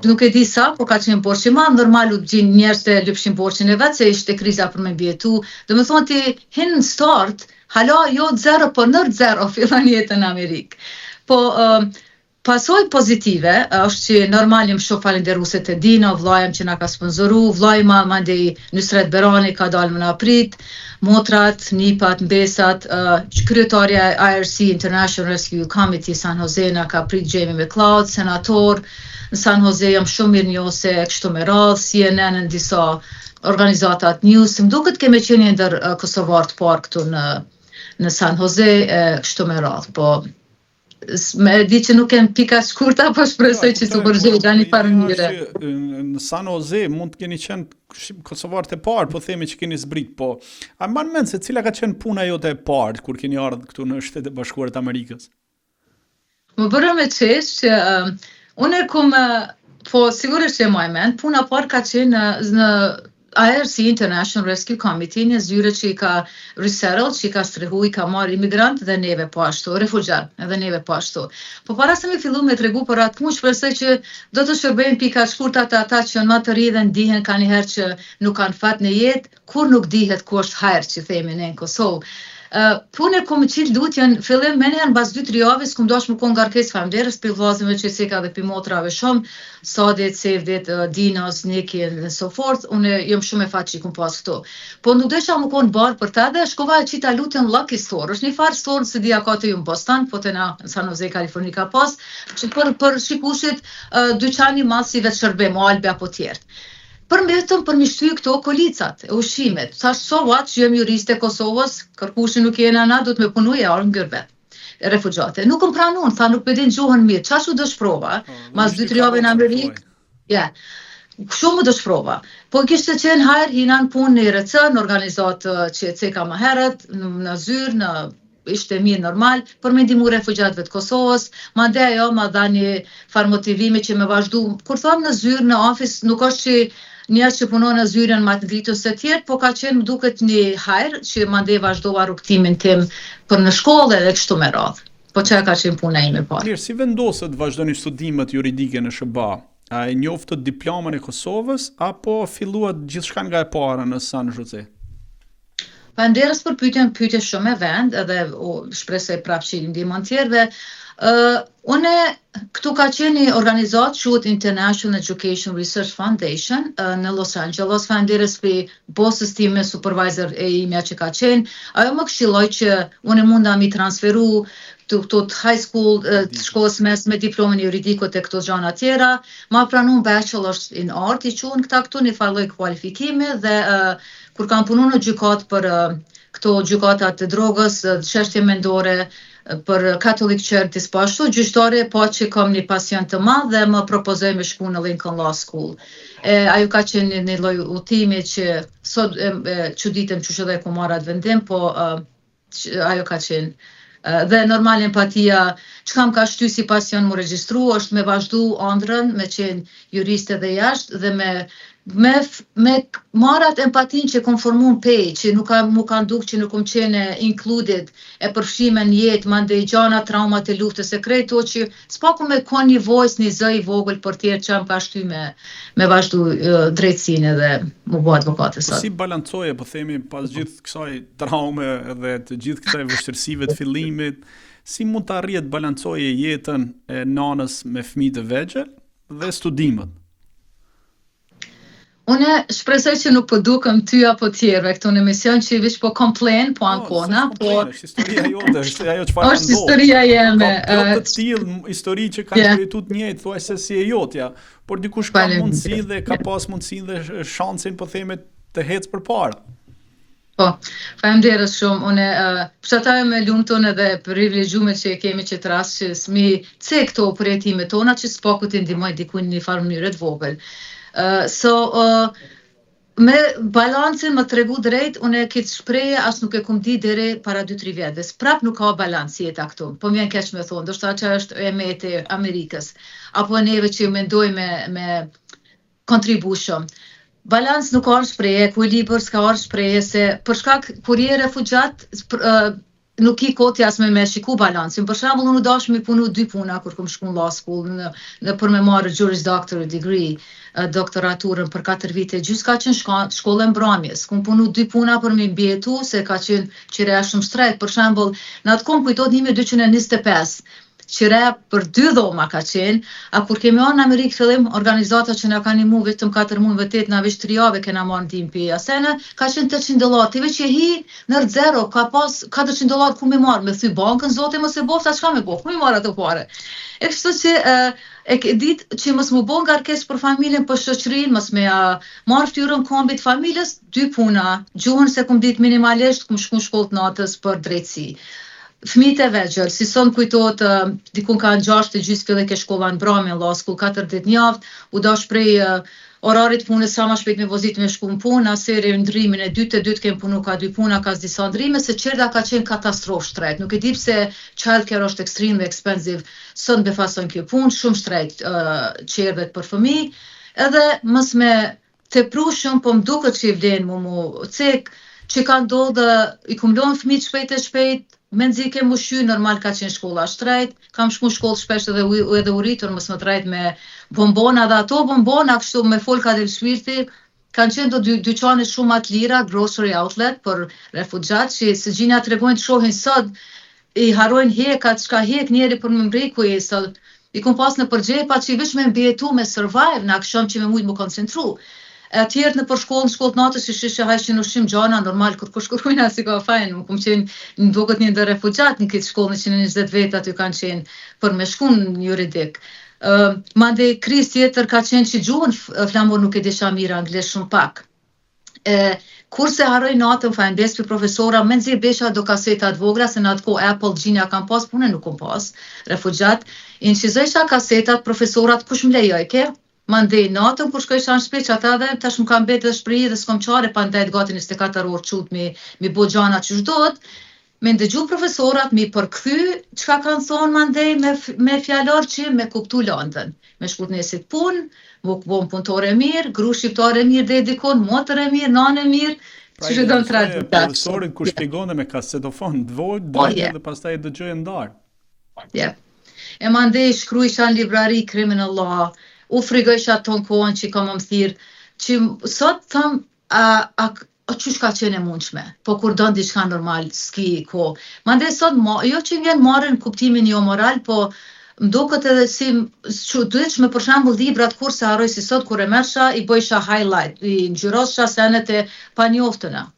Nuk e di sa, po ka qenë borxhi madh, normal u gjin njerëz të lypshin borxhin e vet se ishte kriza për me mbijetu. Domethënë ti hin në start, hala jo 0 po nër 0 fillon jetën në Amerikë. Po pasoj pozitive është që normal jam shumë falenderuese te Dina, vllajem që na ka sponsoru, vllai mandej Nusret Berani ka dalë në aprit, motrat, nipat, mbesat, kryetarja IRC International Rescue Committee San Jose na ka prit Jamie McLeod, senator në San Jose jam shumë mirë njohse kështu me radhë, CNN në disa organizatat news, më duket kemi qenë ndër kosovar të parë këtu në San Jose kështu me radhë, po me di që nuk kem pika shkurta, po shpresoj që të përgjigj në një farë mënyre. Në San Jose mund të keni qenë kosovarët e parë, po themi që keni zbrit, po a mban mend se cila ka qenë puna jote e parë kur keni ardhur këtu në Shtetet e Bashkuara të Amerikës? Më bëra me qesh që unë po sigurisht që e maj mend, puna parë ka qenë në IRC International Rescue Committee, një zyre që i ka resettle, që i ka strehu, i ka marrë imigrant dhe neve po ashtu, refugjat edhe neve po ashtu. Po para se me fillu me tregu për atë punë, shpresoj që do të shërbejmë pika shkurta të ata që janë më të ri dhe ndihen ka njëherë që nuk kanë fat në jetë, kur nuk dihet ku është hajër që themi ne në Kosovë. Punë kom qilë lutjen, fillim mene janë bas 2-3 javë, s'kum dosh më kon ngarkes familjarës për vllazëve që seka dhe për motrave shumë, Sadit, Sevdit, Dinos, Niki and so forth, unë jam shumë e fat që i kum pas këtu. Po nuk desha më kon barë për ta dhe shkova e qita lutjen Lucky Store, është një farë store se dia ka të ju në Boston, po të na në San Jose, Kaliforni ka pas, që për shikushit dyqani madh si vetë shërbim, albe apo tjertë. Për mi shty këto kolicat, e ushimet. Thash, so what, që jem juriste Kosovës, kërkushin nuk jena na, du të me punu e arë në gërbet. Refugjate. Nuk më pranun, tha nuk pëdin gjuhën mirë. Qa shu dësh prova? Mas 2-3 javë në Amerikë. Shumë dësh prova. Po kishte qenë hajrë, hina në punë në IRC, në organizatë që ceka më herët, në zyrë, ishte mirë normal, për me ndihmu refugjatëve të Kosovës, madje ajo ma dha një farë motivimi që me vazhdu. Kur thom në zyrë, në ofis, nuk është që njerëz që punon në zyrën më të ngritur se tjerë, po ka qenë më duket një hajër që mandej vazhdova rrugtimin tim për në shkollë edhe kështu me radhë. Po çka ka qenë puna ime parë. Mirë, si vendoset vazhdoni studimet juridike në SBA? A e njoftët diplomën e Kosovës apo filluat gjithçka nga e para në San Jose? Falenderës për pyetje shumë e vend, edhe shpresoj prapë që i ndihmon tjerëve. Une këtu ka qenë një organizatë quhet International Education Research Foundation në Los Angeles. Falenderës për bosës time, supervisor e imja që ka qenë. Ajo më këshilloj që une munda mi transferu të high school, të shkollës mesme, diplomën juridiko të këto gjana tjera. Ma pranun bachelor in art i quhen këta këtu, një farloj kualifikimi dhe kur kam punu në gjykat për këto gjykatat të drogës, çështje mendore, për Catholic Charities po ashtu, gjyqtari po që kam një pasion të madh dhe më propozoi me shku në Lincoln Law School. Ajo ka qenë një lloj udhëtimi që sot çuditem çush edhe ku marr atë vendim, po ajo ka qenë. Dhe normal empatia, që kam ka shty si pasion më regjistru, është me vazhdu ëndrrën, me qenë juriste dhe jashtë dhe me marrat empatin që kom formu në pej, që mu kanë duk që nuk kom qene included e përfshime në jetë, mandej gjana, traumat e luftës e krejto që s'paku me kon një voice, një zë i vogël për tjerë që më ka shty me vazhdu drejtësinë dhe mu bo advokate sot. Si balancoje, po themi, pas gjithë kësaj traume dhe të gjithë kësaj vështirësive të fillimit, si mund të arrijet balancoje jetën e nanës me fëmijë të vegjël dhe studimet? Unë shpresoj që nuk po dukëm ty apo tjerëve këtu në emision që vish po complain, po ankona, po... është historia jote, është ajo çfarë ndodh. Është historia jeme. Po të tillë histori që kanë drejtuar të njëjtë, thuajse si e jotja, por dikush ka mundësi dhe ka pas mundësi dhe shansin po theme të hecë përpara. Po, faleminderit shumë. Unë përshtatoj me lumtun edhe privilegjumet që kemi që të rast që smi cek këto përjetimet tona që s'paku të ndihmoj dikun në një farë mënyrë të vogël. me balancin më tregu drejt, unë e këtë shpreje as nuk e kum di deri para 2-3 vjetës. Prap nuk ka balans jeta këtu. Po më vjen keq me thonë, ndoshta që është e mete Amerikës, apo neve që mendoj me kontribu shumë. Balans nuk ka shpreje, ekuilibër s'ka shpreje se për shkak kur je refugjat nuk I koti as me shiku balansin. Për shembull, unë dash me punu 2 puna kur kom shku në law school për me marrë Juris Doctor degree, doktoraturën për 4 vite. Gjys ka qenë shkollë e mbrëmjes. Kom punu 2 puna për me mbjetu se ka qenë qire shumë shtret. Për shembull, në atë kom kujtot 1225. Qire për 2 dhoma ka qenë, a kur kemi anë në Amerikë fillim, organizata që na kanë nimu vetëm 4 muaj vërtet, na veç 3 jave kena marrë ndihmë pi asene, ka qenë $800. Ti veç e hi në zero, ka pas $400 ku me marrë, me thy bankën, zote mos e bofta, çka me bof, ku me marrë ato fare. E kështu që e ke ditë që mos më bon ngarkesë për familjen, për shoqërinë, mos me marrë fytyrën kombit familjes, 2 puna, gjuhën se kum ditë minimalisht, kum shku në shkollë të natës për drejtësi. Fëmijët e vegjël, si son kujtohet, dikun ka në 6:30 filloi ke shkolla në mbrëmje, law school 4 ditë në javë, u dash prej orarit punës sa më shpejt me vozit me shku në punë, aseri ndrimin e dytë kem punu ka 2 puna, ka disa ndrime, se qerda ka qenë katastrofë shtret. Nuk e di pse childcare është extremely expensive, sot befason kjo punë, shumë shtret qerdhet për fëmijë, edhe mos me tepru shumë, po më duket që I vlen mu cek, që ka ndodhë, I kumlon fëmijët shpejt, me nxike mu shy, normal ka qenë shkolla shtrejt, kam shku shkollë shpesh edhe u rritur, mos më trajt me bombona, dhe ato bombona, kështu me folka dhe shpirti, kanë qenë do dyqane shumë atë lira, grocery outlet, për refugjat, që se gjinja të regojnë të shohin sot, I harojnë hekat, çka hek njeri për më mbreku sot, I kum pas në përgjepa që I veç me mbjetu, me survive, në akshom që me mujt më koncentru. Tjerët në për shkollë të natës që shishe hajshin ushqim gjana, normal, kur shkurujna si ka fajnë, më kum qenë në duket një ndër refugjat në këtë shkollë, në 120 vetë aty kanë qenë për me shku në juridik. Mande kriz tjetër ka qenë që gjuhën flamur nuk e disha mirë anglisht shumë pak. Kurse haroj natën, fajnë besë për profesora, me nëzirë besha do kasetat vogla, se në atë ko Apple, Gjinja kam pas, pune nuk kom pas, refugjat. I në qizojsha kasetat, profesorat, kush më lejoj ke? Mandej natën, kur shkojsha në shpi që ata dhe, tash më kam betë dhe shpri dhe s'kom qare, pa ndajt gati 24 orë qut mi bo gjana që shdojt, me ndëgju profesorat, mi përkthy, qka kanë thonë mandej me fjalor që me kuptu landën. Me shkurt nesit pun, mu këbom punëtore mirë, gru shqiptare mirë dhe edikon, motër e mirë, nanë e mirë, që që do në trajtë. Profesorin kur shpjegon dhe me kasetofon, dvojt dhe pastaj dëgjoj ndarë. E mandej shkrujsha në librari criminal law, u frigojsha ton kohën që kam më thirë, që sot thëm, qysh ka qenë e mundshme, po kur don diçka normal, s'ki ko. Mandej sot, jo që vjen marrën kuptimin jo moral, po më duket edhe si, me për shembull librat kur se haroj si sot, kur e mersha, I bojsha highlight, I ngjyrosha senet e panjoftëna.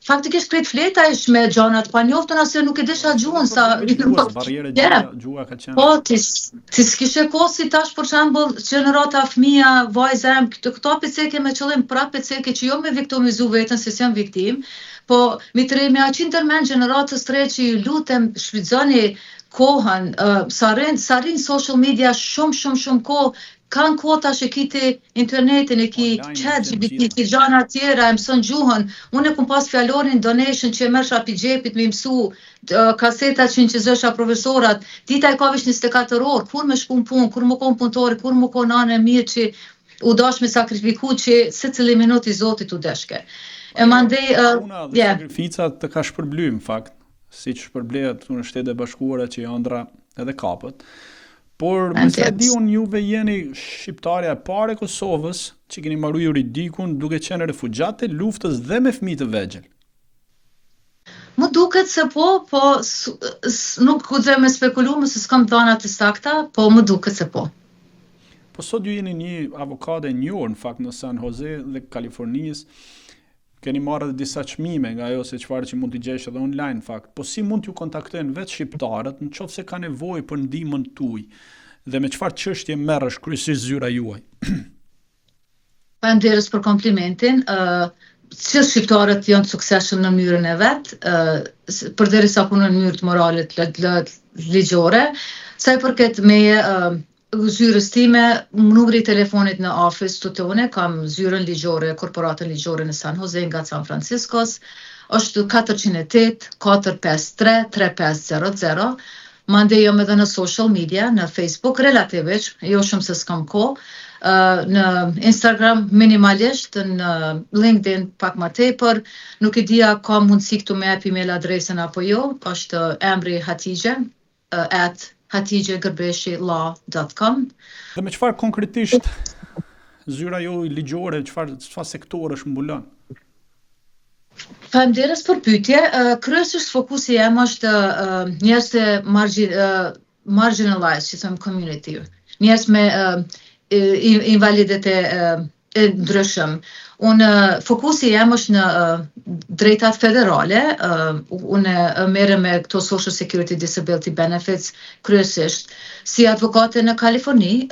Faktikisht krejt fleta ish me gjanat panjoftëna se nuk e disha gjuhën sa... Gjuha ka qenë... Po, ti s'kishe kohë si tash për shembull gjenerata fëmija, vajzem, këto peceke me qëllim prap peceke që jo me viktomizu vetën se s'jam viktim, po me aqin tërmen gjeneratës tre që lutem shfrytëzoni kohën, sa rin social media shumë kohë, kanë kota që kiti internetin, e ki chat, ki gjana tjera, e mësën gjuhën, unë e kum pas fjallorin donation që e mërsha pi gjepit me mësu, kaseta që në qizësha profesorat, dita e ka vesh 24 orë, kur me shku në punë, kur më kon punëtori, kur më kon anë e mirë që u dash me sakrifiku që se cili minut I Zotit u deshke. E mandej... Sakrifica të ka shpërbly, në fakt, si që shpërblehet në Shtetet e Bashkuara që ëndra edhe kapët. Por, me sa di unë juve jeni shqiptarja e pare Kosovës, që keni marru juridikun duke qenë refugjate luftës dhe me fëmijë të vegjël. Më duket se po nuk guxoj me spekulu, më se s'kam dhëna të sakta, po më duket se po. Po sot ju jeni një avokate njohur në fakt në San Jose dhe Kalifornisë, keni marrë edhe disa çmime nga ajo se çfarë që mund t'i gjesh edhe online fakt. Po si mund t'ju kontaktojnë vetë shqiptarët nëse ka nevojë për ndihmën tuaj dhe me çfarë çështje merresh kryesisht zyra juaj? Faleminderit për komplimentin. Që shqiptarët janë të suksesshëm në mënyrën e vet, përderisa punojnë në mënyrë të morale të ligjore, sa I përket meje zyrës time, numri I telefonit në office të tone, kam zyrën ligjore, korporatën ligjore në San Jose nga San Franciscos, është 408-453-3500, mandej jam edhe në social media, në Facebook, relativisht, jo shumë se s'kam kohë, në Instagram minimalisht, në LinkedIn pak ma tepër, nuk I dia ka mundësi këtu me jap email adresën apo jo, është emri Hatije, @hatijegërbeshi.law.com. Dhe me çfarë konkretisht zyra jo ligjore, çfarë sektorësh mbulon? Faleminderit për pyetje. Kryesisht fokusi jam është njerëz të marginalized, që thëmë community, njerëz me invaliditet e ndryshëm. Unë fokusi jam është në drejtat federale, unë merrem me këto Social Security Disability Benefits kryesisht. Si advokate në Kaliforni,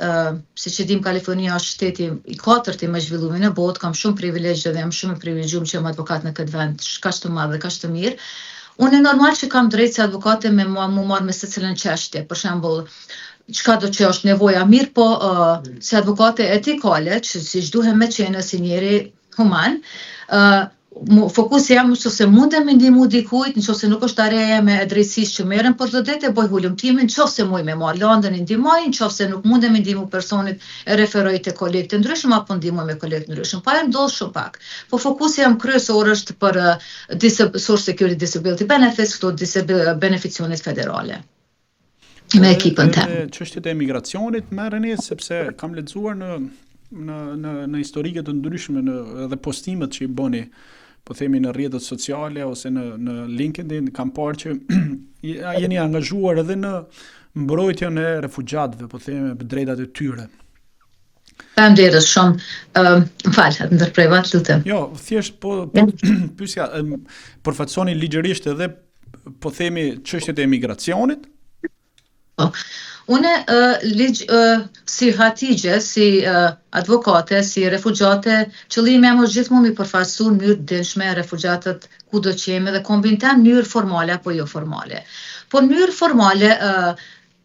siç e dim Kalifornia është shteti I 4 I më zhvilluar në botë, kam shumë privilegje dhe jam shumë I privilegjuar që jam advokat në këtë vend, kaq të madh dhe kaq të mirë. Unë normal që kam drejt si advokate me mu marr me secilën çështje, për shembull, çka do që është nevoja mirë, po si advokate etikale, që si duhet me qenë si njeri human, fokusi jam nëse mundem me ndihmu dikujt, nëse nuk është areja me drejtësisë që merrem për çdo ditë, bëj hulumtimin, nëse muj me marr landën I ndihmoj, nëse nuk mundem me ndihmu personit, e referoj te kolegë të ndryshëm apo ndihmoj me kolegë të ndryshëm. Pa ndodh shumë pak. Po fokusi jam kryesor është për Social Security Disability Benefits, këto beneficionet federale. Me ekipën tem. Çështjet e emigracionit merreni sepse kam lexuar në historike të ndryshme edhe postimet që I bëni, po themi në rrjetet sociale ose në LinkedIn, kam parë që jeni angazhuar edhe në mbrojtjen e refugjatëve, po themi drejtat e tyre. Faleminderit shumë. M'fal, ndërpreva, lutem. Jo, thjesht po pyesja, përfaqësoni ligjërisht edhe po themi çështjet e emigracionit. Unë si Hatije, si advokate, si refugjate, qëllimi jam është gjithmonë mi përfaqësu në mënyrë dënshme refugjatët kudo që jemi dhe kombinojmë në mënyrë formale apo jo formale. Po në mënyrë formale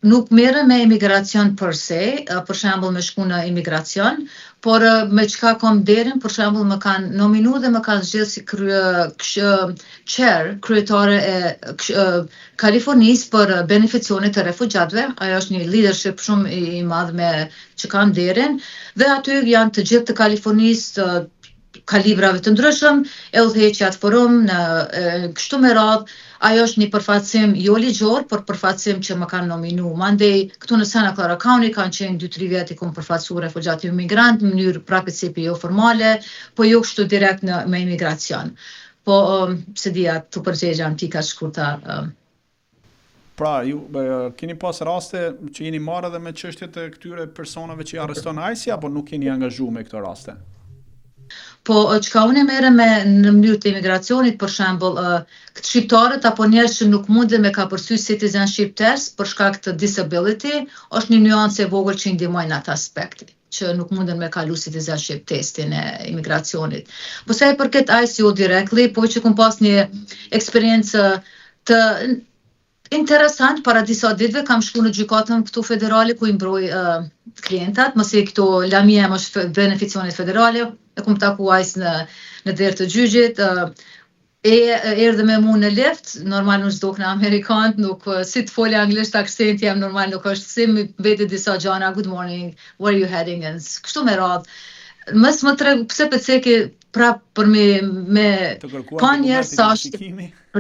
nuk merrem me imigracion për se, për shembull me shku në imigracion, por me çka kam derën, për shembull më kanë nominu dhe më kanë zgjedhur si kryetare e Kalifornisë për beneficionet e refugjatëve. Ajo është një leadership shumë I madh që kanë derën dhe aty janë të gjithë të Kalifornisë kalibrave të ndryshëm, e udhëheqja të forum në kështu me radhë. Ajo është një përfaqësim jo ligjor, por përfaqësim që më kanë nominu. Mandej këtu në Santa Clara County kanë qenë 2-3 vjet I kam përfaqësuar refugjatë imigrant në mënyrë prakticipi jo formale, po jo kështu direkt me imigracion. Po se dia të përgjigjem ti ka shkurta. Pra, ju keni pas raste që jeni marrë edhe me çështjet e këtyre personave që I arreston ICE apo nuk keni angazhuar me këto raste? Po çka unë merrem në mënyrë të imigracionit, për shembull, këtë shqiptarët apo njerëz që nuk mundën me ka përsyesh citizenship test për shkak të disability, është një nuancë e vogël që I ndihmojnë në atë aspekt, që nuk mundën me kalu citizenship testin e imigracionit. Po sa I përket ICE directly, po që kam pas një eksperiencë të interesant, para disa ditëve kam shku në gjykatën këtu federale ku I mbroj klientat, mëse këto lamia është beneficionet federale, e kum taku ICE në derë të gjyqit, erdhe me mu në lift, normal nuk s'dok në Amerikant, nuk si të folja anglisht aksent jam normal nuk është, si më vete disa gjana, good morning, where are you heading, kështu me radhë. Mës më tregu, pse pëceki prap për me ka njerë sa është,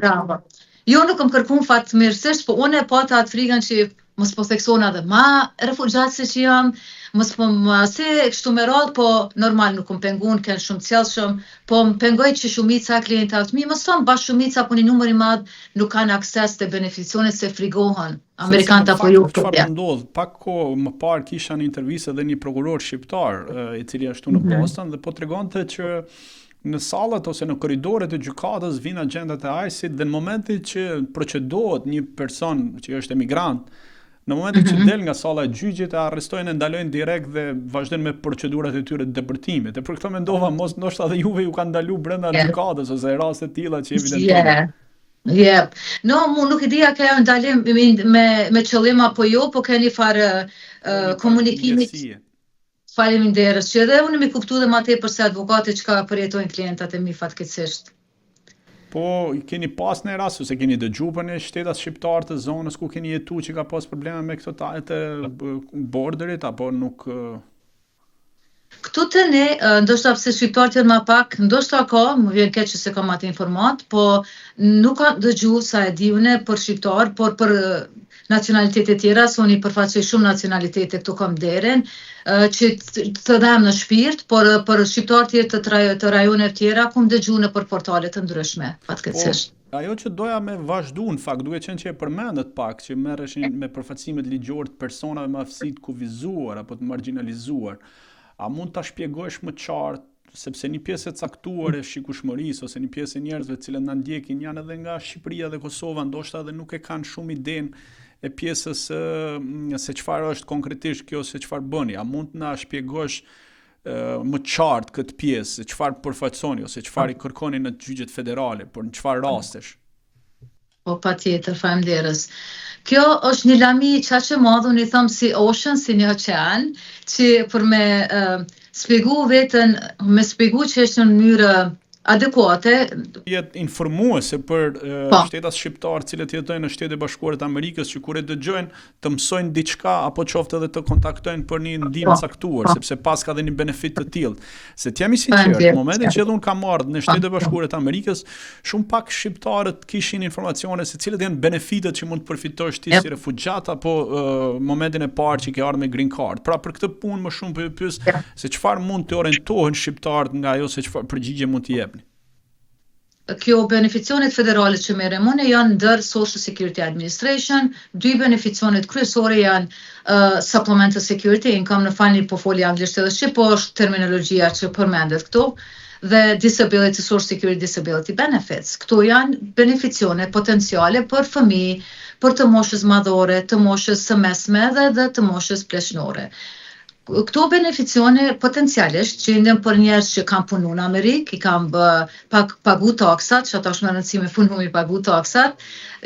bravo. Jo nuk më kërkum fatmirësisht, po unë e pata atë frikën që mos po theksona dhe ma refugjatëse që jam, mos po më se kështu me radhë, po normal nuk më pengun, kënë shumë cjellshëm, po më pengoj që shumica klientat mi, mos tonë bash shumica po një numër I madh nuk kanë akses të beneficionet se frigohen. Amerikanët apo ju. Çfarë ndodh? Pak kohë më parë kisha një intervistë edhe një prokuror shqiptar, I cili ashtu në Boston dhe po tregonte që në sallat ose në korridoret e gjykatës vinë agjendat e ICE-it dhe në momentin që procedohet një person që është emigrant, në momentin që del nga salla e gjyqit e arrestojnë e ndalojnë direkt dhe vazhdojnë me procedurat e tyre të depërtimit. E për këto mendova mos ndoshta edhe juve ju kanë ndalu brenda gjykatës ose raste të tilla që evidentojnë. Jep. No, mu nuk e di a ka ndalim me qëllim apo jo, po ka një farë komunikimi. Faleminderit, që edhe unë mi kuptu dhe ma tepër se advokate që ka përjetojnë klientat e mi fatkeqësisht. Po, keni pas në rast, ose keni dëgju për një shtetat shqiptar të zonës ku keni jetu që ka pas probleme me këto tajet e borderit, apo nuk... Këtu të ne, ndoshta pse shqiptarët janë ma pak, ndoshta ka, më vjen keq që se kam atë informat, po nuk ka dëgju sa e di une për shqiptar, por për nacionalitete tjera, se unë i përfaqësoj shumë nacionalitete këtu kam deren, që të dhem në shpirt, por për shqiptar tjerë të rajonet tjera, kum dëgju në për portalet të ndryshme, fatkeqësisht. Ajo që doja me vazhdu në fakt, duke qenë që e përmendet pak, që merreshin me përfaqësimet ligjore të personave me aftësi të kufizuar apo të marginalizuar, a mund ta shpjegosh më qartë, sepse një pjesë e caktuar e shikueshmërisë ose një pjesë e njerëzve të cilët na ndjekin janë edhe nga Shqipëria dhe Kosova, ndoshta edhe nuk e kanë shumë idenë e pjesës se çfarë është konkretisht kjo, se çfarë bëni. A mund na shpjegosh më qartë këtë pjesë, se çfarë përfaqësoni ose çfarë i kërkoni në gjyqjet federale, por në çfarë rastesh? Po patjetër, faleminderes. Kjo është një lami qaqë madh, unë i them si ocean, si një oqean, që për me spjegu vetën, me spjegu që është në mënyrë adekuate. Jetë informuese për shtetat shqiptarë cilët jetojnë në Shtetet e Bashkuara të Amerikës, që kur e dëgjojnë të mësojnë diçka apo qoftë edhe të kontaktojnë për një ndihmë caktuar, sepse pas ka dhe një benefit të tillë. Se të jam i sinqert, në momentin që edhe unë kam ardhur në Shtetet e Bashkuara të Amerikës, shumë pak shqiptarët kishin informacione se cilat janë benefitet që mund të përfitosh ti si refugjat apo momentin e parë që ke ardhur me green card. Pra për këtë punë më shumë pyes se çfarë mund të orientohen shqiptarët nga ajo, se çfarë përgjigje mund të jepni. Kjo beneficionet federale që merrem unë janë ndër Social Security Administration, dy beneficionet kryesore janë Supplemental Security Income, në fani po foli anglisht edhe shqip, po është terminologjia që përmendet këtu, dhe Disability Social Security Disability Benefits. Këto janë beneficione potenciale për fëmijë, për të moshës madhore, të moshës së mesme dhe të moshës pleqnore. Këto beneficione potencialisht që ndem për njerëz që kanë punu në Amerikë, i kanë pagu taksat, që ata është më rëndësishme punu mi pagu taksat,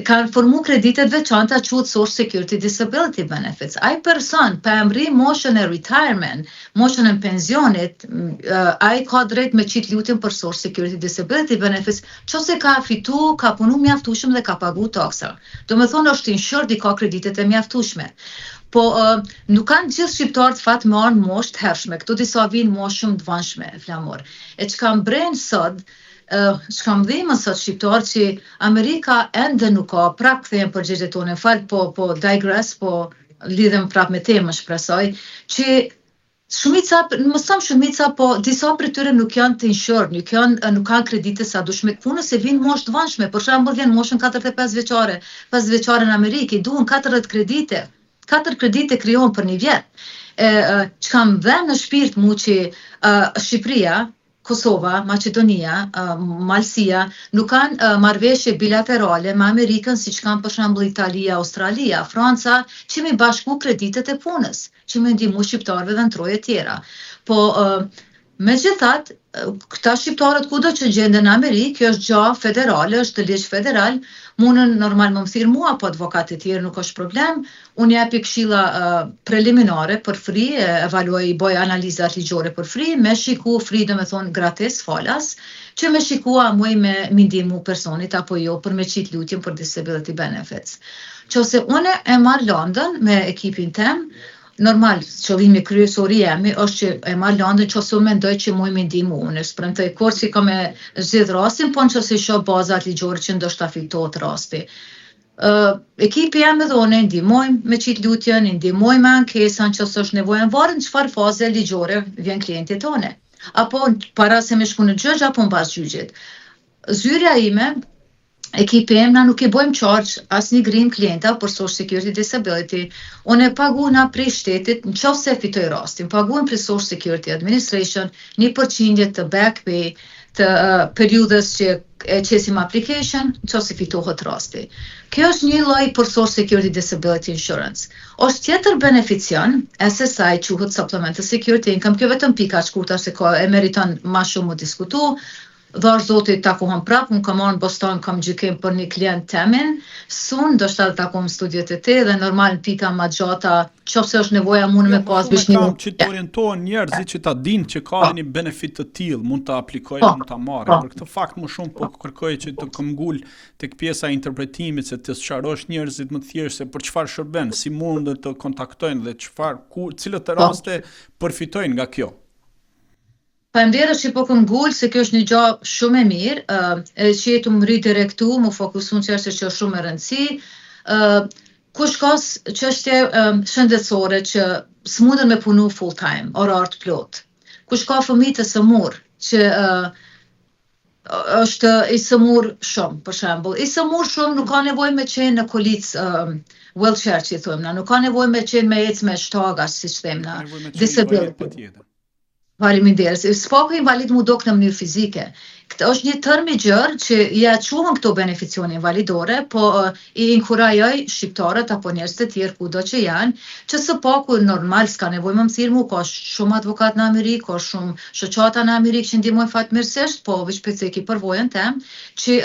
kanë formu kreditet veçanta quhet Social Security Disability Benefits. Ai person pa emri moshën e retirement, moshën e pensionit, ai ka drejt me qit lutin për Social Security Disability Benefits, qose ka fitu, ka punu mjaftueshëm dhe ka pagu taksa. Do me thonë është insured, i ka kreditet e mjaftueshme. Po nuk kanë gjithë shqiptarët fat me arnë moshë të hershme, këto disa vinë moshë shumë të vanshme, flamor. E që kam brenë sot, që kam dhimë sot shqiptarë që Amerika ende nuk ka, prap këthejmë për gjegjet tonë, po digress, po lidhem prap me temë shpresoj, që shumica, mësëm shumica, po disa për tyre nuk janë të insured, nuk kanë kredite sa dushme të punës, se vinë moshë të vanshme, për shembull vjen moshën 45 vjeçare, 5 vjeçare në Amerikë, duhen 40 kredite. 4 kredite krijohen për një vjet. Që kam vënë në shpirt mu që Shqipëria, Kosova, Maqedonia, Malësia nuk kanë marrëveshje bilaterale me Amerikën, siç kanë për shembull Italia, Australia, Franca, që mi bashku kreditet e punës, që mi ndihmu shqiptarëve dhe në troje tjera. Po megjithatë, këta shqiptarët kudo që gjenden në Amerikë, kjo është gjë federale, është ligj federal, mundën normal më thirr mua, po advokatë të tjerë nuk është problem. Unë japi këshilla preliminare për free, evaluoj, bëj analizat ligjore për free, me shiku free, do me thonë gratis, falas, që me shikua muj me ndihmu personit apo jo për me qit lutjen për disability benefits. Qose une e marr London me ekipin tem, normal, qëllimi kryesori jemi është që e marr London qose unë mendoj që muj me ndihmu, unë spremtoj kur si ka me zgjidh rastin, po nëse shoh bazat ligjore që ndoshta fitohet rasti. Ekipi jam edhe unë ndihmojmë me qit lutjen, ndihmojmë me ankesën nëse është nevojë, varet në çfarë faze ligjore vjen klienti tonë. Apo para se me shku në gjyq apo pas gjyqit. Zyrja ime, ekipi na nuk i bojmë charge asnjë grim klienta për Social Security Disability. Unë e paguana prej shtetit, nëse fitoj rastin, paguam prej Social Security Administration 1% të back pay të periudhës që e qesim application, nëse fitohet rasti. Kjo është një lloj për Social Security Disability Insurance. Është tjetër beneficion, SSI quhet Supplemental Security Income, kjo vetëm pika shkurta se e meriton më shumë të diskutu. dhash zotit takohem prap, unë kam marrë në Boston, kam gjykim për një klient temin, sun, do shta takohem studiet e ti, dhe normal në pika ma gjata, qofse është nevoja mund me pas Shumë bish një... kam që të orientohen njerëzit që ta dinë që ka dhe një benefit të tillë, mund ta aplikojnë, mund ta marrin. Për këtë fakt më shumë po kërkoj që të këmbgul tek pjesa e interpretimit, se të sqarosh njerëzit më thjesht se për çfarë shërben, si mund të kontaktojnë dhe cilët raste përfitojnë nga kjo. Faleminderit që po këmbgul, se kjo është një gjë shumë e mirë, edhe që jetu më redirektu, më fokusun çështje që është shumë e rëndësi. Kush ka çështje shëndetësore që s'mundën me punu full time, orar të plot. Kush ka fëmijë të sëmur që është i sëmur shumë, për shembull. I sëmur shumë nuk ka nevojë me qenë në kolicë wheelchair që i thojmë na, nuk ka nevojë me qenë me ecë me shtaga, siç them na. Disability. Faleminderit. S'paku invalid mu dok në mënyrë fizike. Këtë është një term i gjerë që ja quhen këto beneficione invalidore, po i inkurajoj shqiptarët apo njerëz të tjerë kudo që janë, që së paku normal s'ka nevojë më mësirë mu, ka shumë advokat në Amerikë, ka shumë shoqata në Amerikë që ndihmojnë fatmirësisht, po veç peceki përvojën tem, që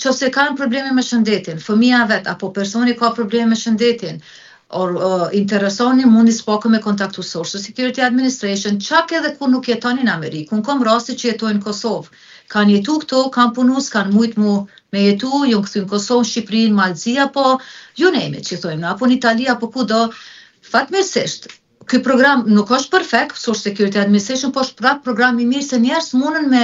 nëse kanë probleme me shëndetin, fëmia vet apo personi ka probleme me shëndetin, interesoni mundi s'pako me kontaktu Social Security Administration, çak edhe kur nuk jetoni në Amerikë. Unë kam raste që jetojnë në Kosovë. Kanë jetu këto, kanë punu, s'kanë mujt mu me jetu, ju në këthy në Kosovë, Shqipërinë, Malzi, apo you name it, që thojmë, apo në Itali, apo kudo. Fatmirësisht, ky program nuk është perfekt, Social Security Administration, po është prap program i mirë se njerëz mundën me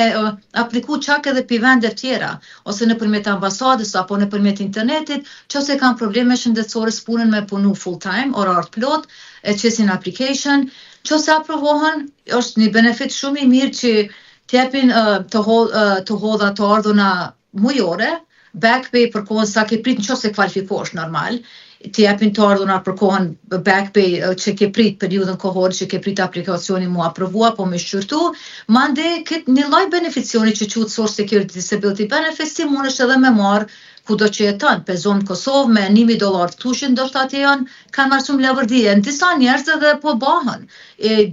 apliku çak edhe pi vende tjera, ose nëpërmjet ambasadës apo nëpërmjet internetit, nëse kanë probleme shëndetësore s'punën me punu full time, orar të plot, e qesin application, nëse aprovohen, është një benefit shumë i mirë që t'jepin të hodha të ardhuna mujore, back pay për kohën sa ke prit nëse kvalifikosh normal, të japin të ardhuna për kohën back pay që ke prit periudhën kohore që ke prit aplikacionin mu aprovua, po me shqyrtu, mande këtë një lloj beneficioni që quhet Social Security Disability Benefits, si mundesh edhe me marr kudo që jeton, pe zonë Kosovë me $1,000 të tushin, ndoshta atë janë, kanë marrë shumë lavërdije. Në disa njerëz edhe po bëhen.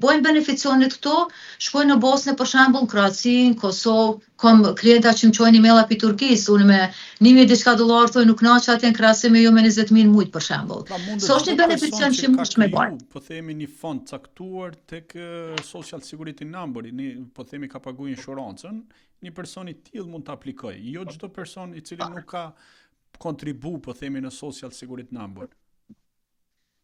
Bojnë beneficionit këto, shkojnë në Bosnë për shembull, Kroaci, Kosovë, kam klienta që më çojnë emaila pi Turqisë, unë me $1,000 thoj nuk naqë atje në krahasim me jo me 20.000 mujt për shembull. So është një beneficion që mund me bërë. Po themi një fond caktuar tek Social Security Number, po themi ka pagu inshurancën, një person i tillë mund të aplikojë. Jo çdo person i cili nuk ka kontribu, po themi në Social Security Number.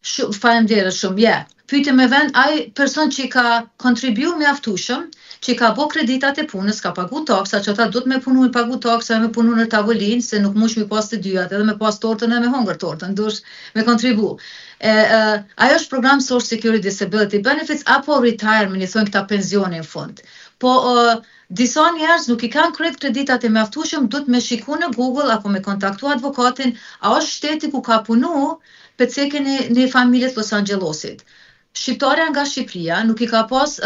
Faleminderit shumë, Pyetje me vend, ai person që ka kontribu mjaftueshëm, që ka bo kreditat e punës, ka pagu taksa, që ata duhet me punu me pagu taksa, me punu në tavolinë, se nuk mush me pas të dyjat, edhe me pas tortën e me hongër tortën, dush me kontribu. Ajo është program Social Security Disability Benefits, apo retirement, i thonë këta pensioni në fund. Po disa njerëz nuk i kanë kreditat e mjaftueshëm, duhet me shiku në Google apo me kontaktu advokatin, a është shteti ku ka punu, peceke në familjet Los Angelesit. Shqiptarja nga Shqipëria nuk i ka pas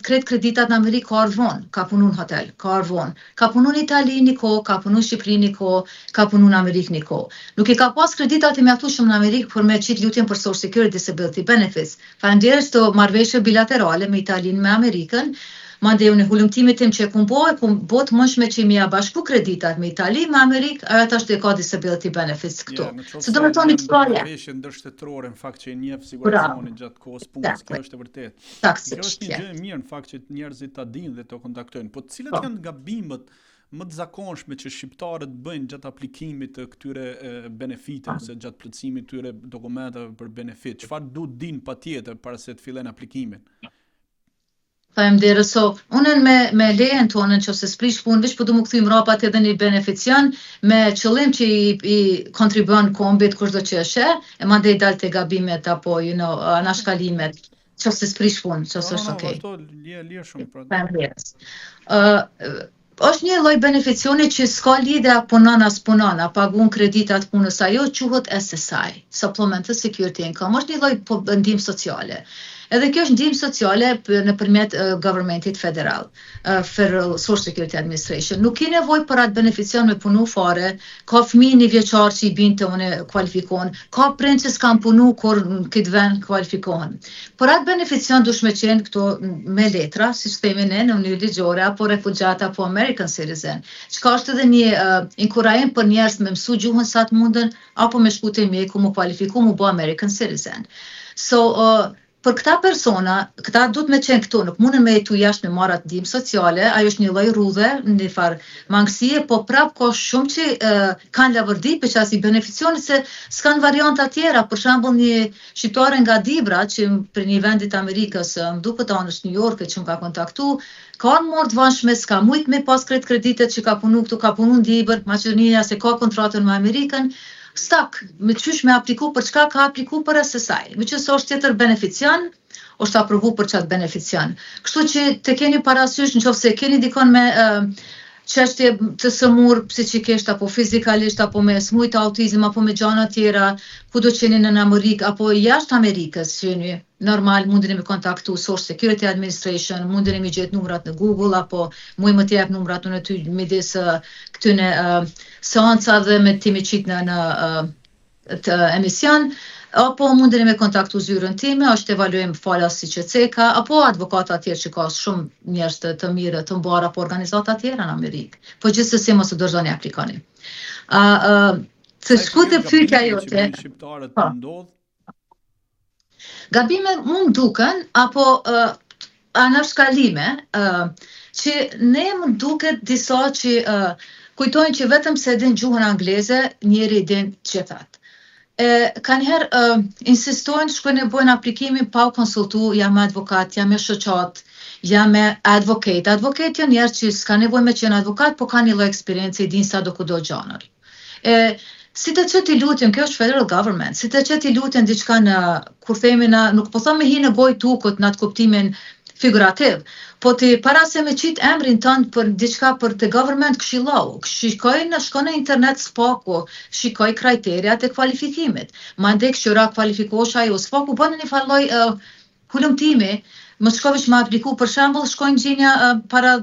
kreditat në Amerikë, ka arvon, ka punu në hotel, ka arvon, ka punu në Itali një kohë, ka punu në Shqipëri një kohë, ka punu në Amerikë një kohë. Nuk i ka pas kreditat e mjaftueshëm në Amerikë për me qit lutjen për Social Security Disability Benefits. Faleminderit të marrëveshje bilaterale me Italinë, me Amerikën, mande unë hulumtimit tim që kum bot mëshme që mi ja bashku kreditat me Itali, me Amerikë, ajo tash të ka disability benefits këtu. Se do me thoni të parja. Marrëveshje ndërshtetërore në fakt që njeh siguracionin gjatë kohës punës, kjo është e vërtetë. Kjo është një gjë e mirë në fakt që njerëzit ta dinë dhe të kontaktojnë. Po cilat janë gabimet më të zakonshme që shqiptarët bëjnë gjatë aplikimit të këtyre benefiteve, ose gjatë plotësimit të këtyre dokumenteve për benefit? Çfarë duhet dinë patjetër para se të fillojnë aplikimin? Faleminderit. Unë me lejen tonë nëse sprish punë, veç po du më kthy mrapat edhe një beneficion me qëllim që i kontribuon kombit kushdo që është, e mandej dal te gabimet apo anashkalimet, nëse sprish punë, nëse është okay. Ato lie shumë. Faleminderit. Është një lloj beneficioni që s'ka lidhje punon as punon, pagun kreditat punës, ajo quhet SSI, Supplemental Security Income, është një lloj ndihmë sociale. Edhe kjo është ndihmë sociale nëpërmjet governmentit federal, Federal Social Security Administration. Nuk ke nevojë për atë beneficion me punu fare, ka fëmijë 1 vjeçar që i binte unë kualifikohen, ka prind që s'kan punu kur këtë vend kualifikohen. Për atë beneficion dush me qenë këto me letra, si që themi ne, në mënyrë ligjore, apo refugjat, apo American citizen. Çka është edhe një inkurajim për njerëz me mësu gjuhën sa të mundën, apo me shku te mjeku mu kualifiku mu bo American citizen. So, për këta persona, këta duhet me qenë këtu, nuk mundën me jetu jashtë me marrë atë ndihmë sociale, ajo është një lloj rrudhe, një farë mangësie, po prap ka shumë që kanë lavërdi për qas i beneficioni se s'kan varianta tjera, për shembull një shqiptare nga Dibra, që për një vendit Amerikës, më duket anësh New York që më ka kontaktu, ka në morë të vanshme, s'ka mujt me pas kreditet që ka punu këtu, ka punu në Dibër, Maqedonia se ka kontratën me Amerikën, stak, me qysh me apliku për çka ka apliku për SSI. Me që është tjetër benefician, është aprovu për qatë benefician. Kështu që të keni parasysh në qoftë se keni dikon me çështje të sëmur psiqikisht, apo fizikalisht, apo me smujt autizëm, apo me gjana tjera, ku do qeni në Amerikë, apo jashtë Amerikës, që një normal mundeni me kontaktu Social Security Administration, mundeni me gjetë numrat në Google, apo muj më t'jep numrat në ty midis këtyne seancave me ti me qitë në emision, apo mundeni me kontaktu zyrën time, është evaluim falas si që ceka, apo advokata tjerë që ka shumë njerëz të mirë, të mbara, apo organizata tjera në Amerikë. Po gjithsesi mos u dorëzoni aplikoni. Të shkut e pyetja jote. Shqiptarët të ndodh? Gabime mund duken, apo anashkalime, që ne më duket disa që kujtojnë që vetëm se din gjuhën angleze, njeri din që thatë. Kanjherë insistojnë shkojnë e bojnë aplikimin pa u konsultu, jam advokat, jam e shoqat, jam e advocate. Advocate janë njerë që s'ka nevoj me qenë advokat, po ka një lloj eksperiencë, i din sa do kudo gjanër. Si të që t'i lutin, kjo është federal government, si të që t'i lutin diçka në, kur themi në, nuk po thome hi në gojë tukët në atë kuptimin figurativ, po ti para se me qit emrin tënd për diçka për të government këshillau, shkoj në internet spaku, shikoj kriterijat e kvalifikimit. Mandej këshira kvalifikosh ajo spaku, bënë një farloj hulumtimi, më shkovish me apliku, për shembull, shkojnë gjinja para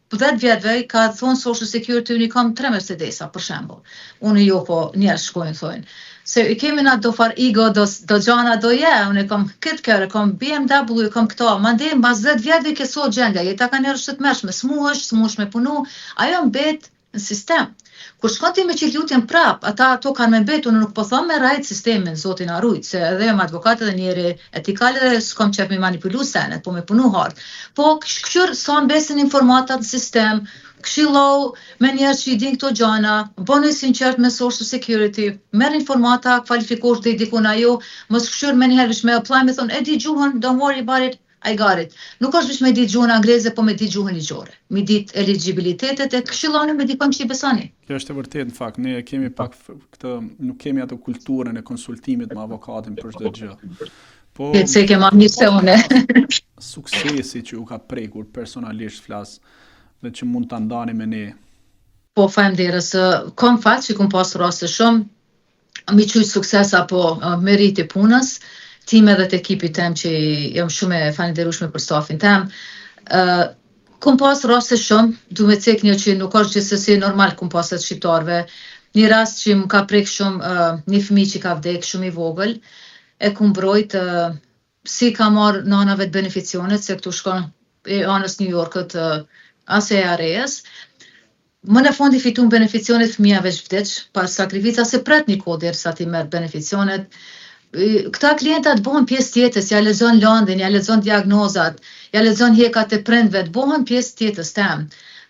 10 vjetëve, ka thonë Social Security, unë i kam 3 Mercedesa, për shembull. Unë jo, po njerë shkojnë, thonë. Se i kemi na do far ego, do gjana do unë kam këtë kërë, kam BMW, kam këto, mandej mbas 10 vjetëve ke so gjendja, jeta ka njerë shtë të mërshme, smuhesh me punu, ajo mbet në sistem. Kur shkon ti me qitë lutjen prap, ato kanë me mbetu, nuk po thonë me rajt sistemin, zotin arrujt, se edhe jam advokat edhe njeri etikale dhe s'kom qef me manipulu senet, po me punu hard. Po këshur sa mbesin informatat në sistem, këshillau me njerë që i din këto gjana, bënë i sinqert me Social Security, merë informata, kvalifikosh dhe i dikun ajo, mos këshur me njëherë vish me apply, me thonë, e di gjuhën, don't worry about it, I got it. Nuk është vish me ditë gjuhën angleze, po me ditë gjuhën ligjore. Me ditë eligibilitetet e këshilloni me dikon që i besoni. Kjo është e vërtet në fakt, ne kemi pak këtë, nuk kemi ato kulturën e konsultimit me avokatin për çdo gjë. Po se ke marrë një se une. Suksesi që u ka prekur personalisht flas dhe që mund ta ndani me ne. Po faleminderes, kam fat që kam pas raste shumë, mi qujt sukses apo meriti punës, time dhe të ekipit tem që jam shumë e falenderueshme për stafin tem. Kam pas raste shumë, du me cek një që nuk është gjithsesi normal kam pas të shqiptarve. Një rast që më ka prek shumë, një fëmijë që ka vdek shumë i vogël, e ku mbrojt si ka marrë nanave të beneficionet, se këtu shkon e anës New Yorkët as e ARS. Më në fund i fitun beneficionet fëmija veç vdeq, pas sakrifica se pret një kohë derisa ti merr beneficionet. Këta klientat bëhen pjesë tjetës, ja lexon landin, ja lexon diagnozat, ja lexon hjekat e prindve, bëhen pjesë tjetës tem.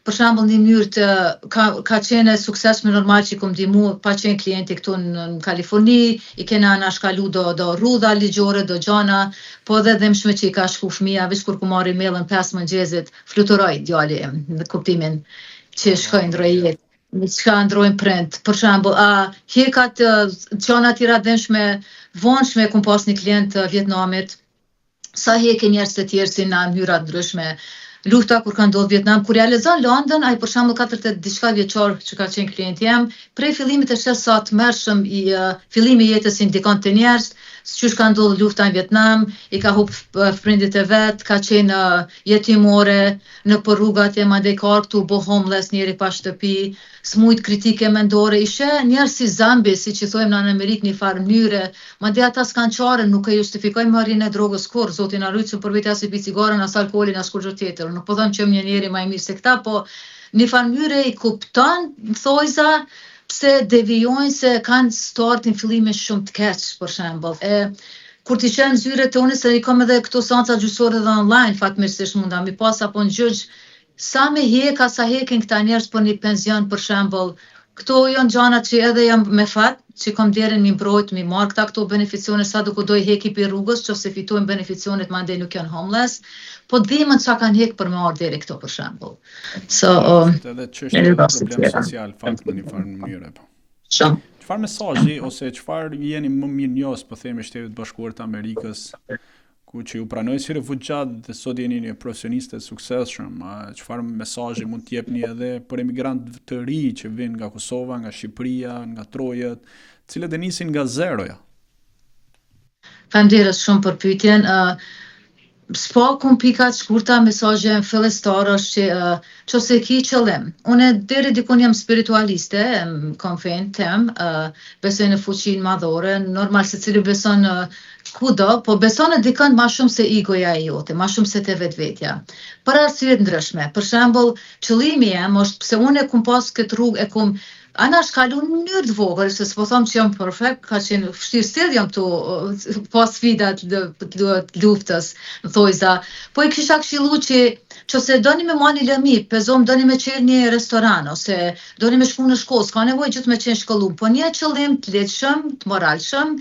Për shembull, një mënyrë ka qenë suksesshme normal që kom ndihmu, pa qenë klienti këtu në Kaliforni, i kena anashkalu do rrudha ligjore, do gjana, po edhe dhemshme që i ka shku fëmia, veç kur ku marri mailën 5 mëngjesit, fluturoi djali në kuptimin që shkoi ndroi jetë. Çka ndrojnë prind, për shembull, hjekat gjana tjera dhemshme, vonshme, kum pas një klient Vietnamit, sa heke njerëz të tjerë si në mënyra ndryshme. Lufta kur ka ndodhur Vietnam, kur ja lexon London, ai për shembull 40 diçka vjeçor që ka qenë klienti jam, prej fillimit është sa të mërshëm i fillimi i jetës i ndikon te njerëz, qysh ka ndodhur lufta në Vietnam, i ka hup prindit e vet, ka qenë jetimore në për rrugat e madje ka këtu bo homeless, njeri pa shtëpi, smujt kritike mendore, ishe njerëz si zambi, siç i thojmë në Amerikë në farë mënyre, madje ata s'kan çare, nuk e justifikojnë marrjen e drogës kur, zoti na rujt se për vetë as i pi cigaren, as alkoolin, as kurrë tjetër. Nuk po them që një njeri më i mirë se këta, po në farë mënyre i kupton thojza pse devijojnë se kanë startin fillime shumë të keq, për shembull. Kur ti shën zyret e unë se i kam edhe këto seanca gjyqësore dhe online, fatmirësisht mundam mi pas apo në gjyq, sa me heka, sa hekin këta njerëz për një penzion, për shembull. Këto janë gjana që edhe jam me fat, që kam derën mi mbrojt, mi marr këta këto beneficione, sa do ku do i heki për rrugës, qofse fitojnë beneficionet, mandej nuk janë homeless, po dhimën çka kanë hek për me marr deri këto për shembull. Edhe ç'është një problem social fakt në një farë mënyrë po. Çfarë mesazhi ose çfarë jeni më mirë njohës, po themi Shtetet Bashkuara të Amerikës, ku që ju pranoj si refugjat dhe sot jeni një profesioniste suksesshëm, çfarë mesazhi mund të jepni edhe për emigrantë të ri që vinë nga Kosova, nga Shqipëria, nga Trojët, cilët e nisin nga zeroja? Faleminderit shumë për pyetjen. S'po kum pika të shkurta, mesazhe në fillestar është që qose ki qëllim. Unë deri dikun jam spiritualiste, kam fen tem, besoj në fuqinë madhore, normal se cili beson kudo, po beson në dikën ma shumë se egoja e jote, ma shumë se te vetvetja. Për arsye të ndryshme. Për shembull, qëllimi jam është pse unë kum pas këtë rrugë, kum ana shkalu në mënyrë të vogël, se s'po them që jam perfekt, ka qenë vështirë still jam tu pas sfidat luftës, në thojza. Po i kisha këshillu që qose doni me marrni lëmi, pezom doni me qenë një restoran, ose doni me shku në shkollë, s'ka nevojë gjithë me qenë shkollum, po një qëllim të lehtëshëm, të moralshëm,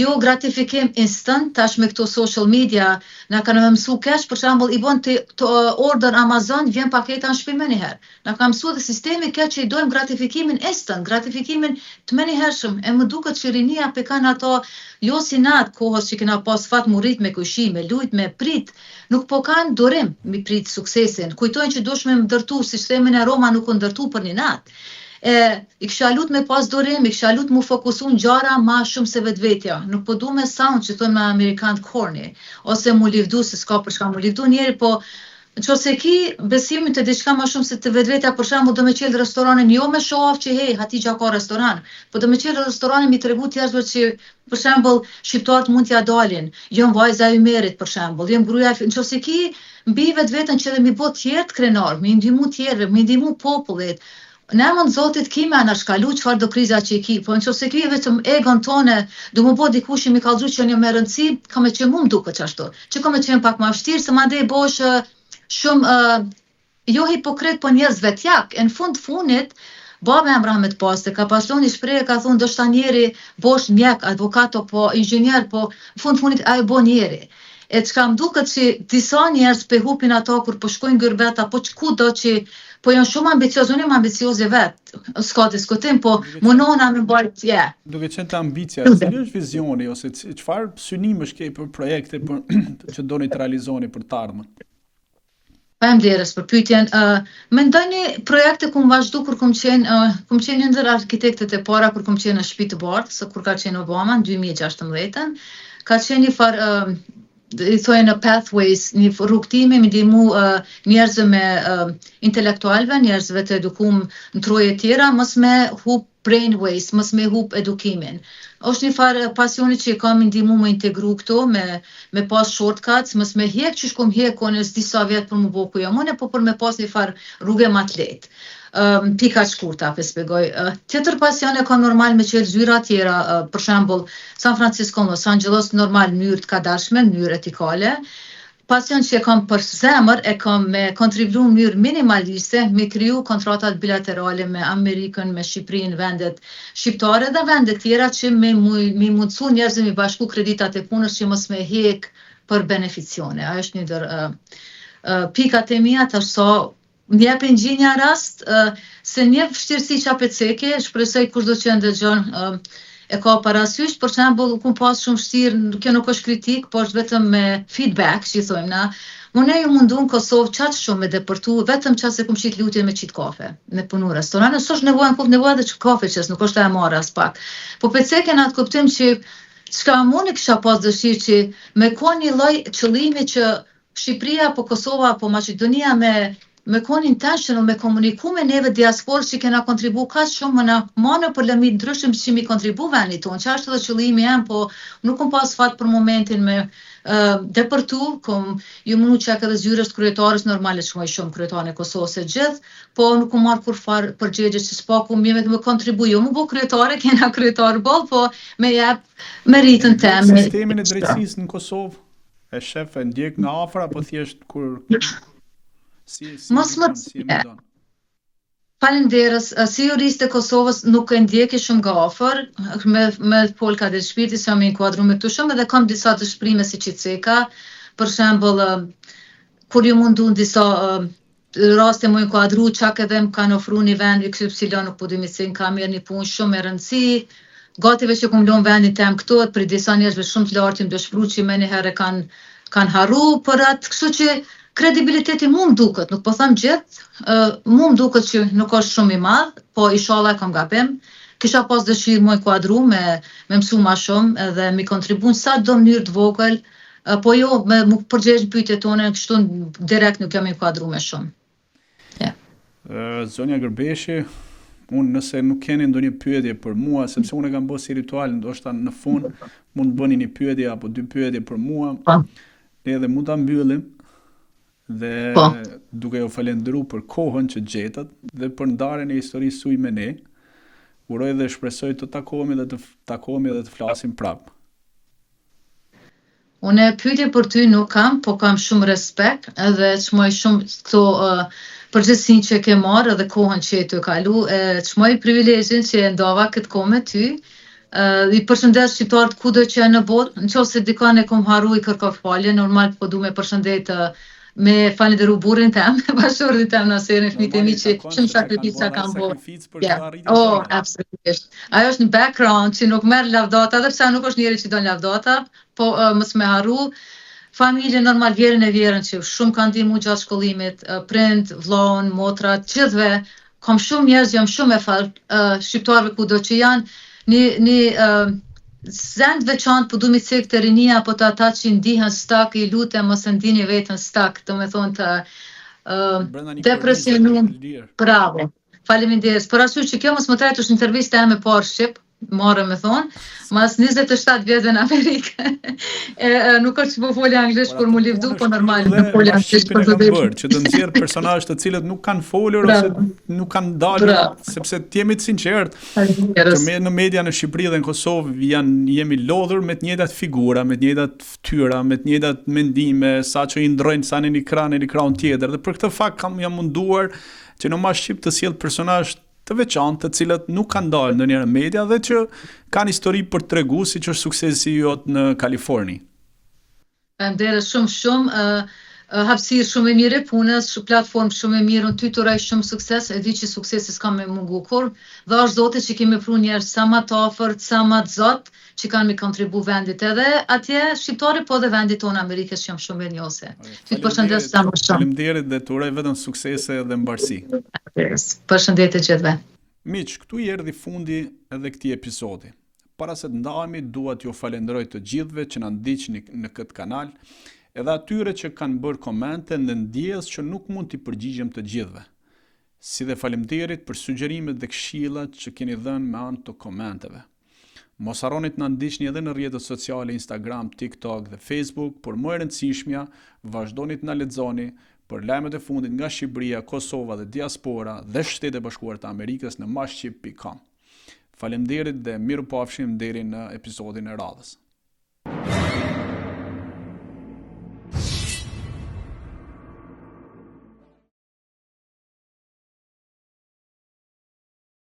jo gratifikim instant, tash me këto social media, na kanë mësu kesh, për shembull, i bën të order Amazon, vjen paketa në shtëpi më njëherë. Na ka mësu dhe sistemi keq që i dojmë gratifikimin instant, gratifikimin të menjëhershëm, e më duket që rinia pe kanë ato, jo si natë kohës që kena pas fat mu rrit me kushi, me lujt, me prit, nuk po kanë durim mi prit suksesin. Kujtojnë që dush me ndërtu, si sistemin e Roma nuk u ndërtu për një natë. I kisha lut me pas durim, i kisha lut mu fokusu në gjara ma shumë se vetvetja. Nuk po du me sound që thonë me Amerikan corny, ose mu livdu, se s'ka për shka mu livdu njeri, po nëse ki besimin të diçka më shumë se të vetvetja, për shembull do me qel restoranin jo me show off që hey, Hatixha ka restoran, po do me qel restoranin mi tregu tjerëve që për shembull shqiptarët mund t'ja dalin, jom vajza e Ymerit për shembull, jom gruaja, nëse ki mbi vetveten që dhe mi bë tjerë të krenar, mi ndihmu tjerëve, mi ndihmu popullit. Në emën Zotit kime na shkalu çfarë do kriza që i ki, po nëse ki vetëm egon tone, do më bë dikush i mi kallëzu që një me rëndësi, ka me që mu m'duket çashtu. Që ka me qenë pak më vështirë, se madje bosh shumë jo hipokrit, po njerëz vetjak. Në fundit, baba jam Rahmet Paste, ka pason një shprehje, ka thonë, do shta njeri bosh mjek, advokato, po inxhinier, po në fundit ai bo njeri. E çka më duket që disa njerëz pe hupin ato kur po shkojnë gërbet, apo kudo që po janë shumë ambicioz, unë jam ambicioze vet, s'ka diskutim, po munona me bëjt, Duke qenë të ambicia, cili është vizioni, ose çfarë synimesh ke për projekte që doni të realizoni për të ardhmen? Faleminderit për pyetjen. Mendoj një projekte ku vazhdu kur kum qenë ndër arkitektët e para kur kum qenë në shtëpi të bardhë, se kur ka qenë Obama në 2016, ka qenë një farë i thojnë në pathways, një rrugtimi me ndihmu njerëzve me intelektualve, njerëzve të edukum në troje tjera, mos me hup brain waste, mos me hup edukimin. Është një farë pasioni që kam ndihmu me integru këto, me pas shortcuts, mos me hek që shkom hekon e s'di sa vjet për më bo ku jam unë, po për me pas një farë rrugë më të lehtë. Pika shkurta, për spjegoj. Tjetër pasion e ka normal me qelë zyra tjera, për shembull San Francisco, Los Angeles, normal mënyrë të kadashme, mënyrë etikale. Pasion që e kam për zemër, e kam me kontribuar në mënyrë minimaliste, me kriju kontratat bilaterale me Amerikën, me Shqipërinë, vendet shqiptare dhe vendet tjera që me mundësu njerëzve me bashku kreditat e punës që mos me hek për beneficione. Ajo është një ndër pikat e mia, tash sa më japin gjinja rast, se një vështirësi qapeceke, shpresoj kushdo që ndëgjon e ka parasysh, për shembull, kum pas shumë vështirë, kjo nuk është kritik, po është vetëm me feedback, që i thojmë na. Unë ju mundu në Kosovë qatë shumë me depërtu, vetëm qatë se kum qit lutje me qit kafe, me punu restorane, s'është nevojë, në nevojë dhe që kafe qës, nuk është e marrë as pak. Po peceke në atë kuptim që çka unë kisha pas dëshirë që me konë një lloj qëllimi që Shqipëria apo Kosova apo Maqedonia me konë intentional me komuniku me neve diasporë që kena kontribu kaq shumë më na manë për lëmit ndryshëm që mi kontribu vendit tonë, që është edhe qëllimi jam, po nuk kom pas fat për momentin me depërtu, kom ju mënu qek edhe zyrës të kryetarës normale që më shumë kryetarën e Kosovës e gjithë, po nuk kom marrë kur farë përgjegje që s'paku me kontribu, jo më bo kryetare, kena kryetarë bol, po me jep meritën temë. Sistemin e drejtësisë në Kosovë, e shef e ndjek nga afër apo thjesht kur Mos më Faleminderes, si juriste e Kosovës nuk e ndjeki shumë nga afër, me polka dhe shpirti se jam inkuadru me këtu shumë edhe kam disa të shprime si qiceka, për shembull kur ju mundun disa raste më inkuadru çak edhe më kanë ofru një vend XY nuk po di se kam mirë një punë shumë e rëndësi, gative që kum lënë vendin tem këtu, për disa njerëzve shumë të lartë më dëshpëru që më një herë kanë harru për atë, kështu që kredibiliteti mu më duket, nuk po them gjithë, mu më duket që nuk është shumë i madh, po inshallah kam gabim. Kisha pas dëshirë më inkuadru me mësu ma shumë edhe mi kontribu në sa do mënyrë të vogël, po jo me më përgjigj pyetjet tona kështu direkt nuk jam inkuadru me shumë. Zonja Gërbeshi, unë nëse nuk keni ndonjë pyetje për mua, sepse unë e kam bërë si ritual, ndoshta në fund mund të bëni një pyetje apo dy pyetje për mua, edhe mund ta mbyllim. Dhe duke ju falendëruar për kohën që gjetët dhe për ndarjen e historisë suaj me ne, uroj dhe shpresoj të takohemi dhe të flasim prapë. Unë pyetje për ty nuk kam, po kam shumë respekt edhe çmoj shumë këto përgjegjësinë që ke marrë edhe kohën që të kalu, çmoj privilegjin që e ndava këtë kohë me ty. I përshëndes shqiptarët kudo që janë në botë, nëse dikon e kom harru i kërkoj falje, normal po du me përshëndet me falenderu burrin tem, bashkëshortin tem Naserin, fëmijët e mi që shumë sakrifica kanë bërë. Absolutisht. Ajo është në background që nuk merr lavdata, edhe pse nuk është njeri që don lavdata, po mos me harru. Familje normal vjerën e vjerën që shumë kanë ndihmu gjatë shkollimit, prind, vllahun, motrat, gjithëve, kam shumë njerëz, jam shumë e fal shqiptarëve kudo që janë një zend veçantë, po du mi cek të rinia apo të ata që ndihen stak, i lutem mos e ndini veten stak, do me thonë të depresionum. Bravo. Faleminderes. Për arsye që kjo mos më trajtosh është intervista ime parë shqip, marrë me thonë, mas 27 vjetë në Amerikë. Nuk është që po folja anglisht për mu livdu, po normal në folja anglisht për të bërë, që të nxjerr personazhe të cilët nuk kanë folur ose nuk kanë dalë, sepse t'jemi të sinqertë, që në media në Shqipëri dhe në Kosovë jemi lodhur me të njëjtat figura, me të njëjtat fytyra, me të njëjtat mendime, sa që i ndrojnë sa në një ekran tjetër, dhe për këtë fakt jam munduar që në mas Shqip të sjell personazhe të veçantë, të cilët nuk kanë dalë ndonjëherë në media dhe që kanë histori për t'tregu, siç është suksesi jot në Kaliforni. Faleminderes shumë, hapësirë shumë e mirë e punës, platformë shumë e mirë, unë ty të uroj shumë sukses, e di që suksesi s'ka me mungu kur, dhe është Zoti që kemi pru njerëz sa më të afërt, sa më të zot, që kanë mi kontribu vendit edhe atje shqiptari, po dhe vendit tonë Amerikës që jam shumë e njose. Ty të përshëndes sa më shumë. Faleminderit dhe të uroj vetëm suksese dhe mbarësi. Përshëndetje gjithëve. Miq, këtu i erdhi fundi edhe këtij episodi. Para se të ndahemi, dua t'ju falenderoj të gjithëve që na ndiqni në këtë kanal, edhe atyre që kanë bërë komente dhe ndjes që nuk mund t'i përgjigjem të gjithëve. Si dhe faleminderit për sugjerimet dhe këshillat që keni dhënë me anë të komenteve. Mos harroni të na ndiqni edhe në rrjetet sociale Instagram, TikTok dhe Facebook, por më e rëndësishmja, vazhdoni të na lexoni për lajmet e fundit nga Shqipëria, Kosova dhe diaspora dhe Shtetet e Bashkuara të Amerikës në mashqip.com. Faleminderit dhe mirupafshim deri në episodin e radhës.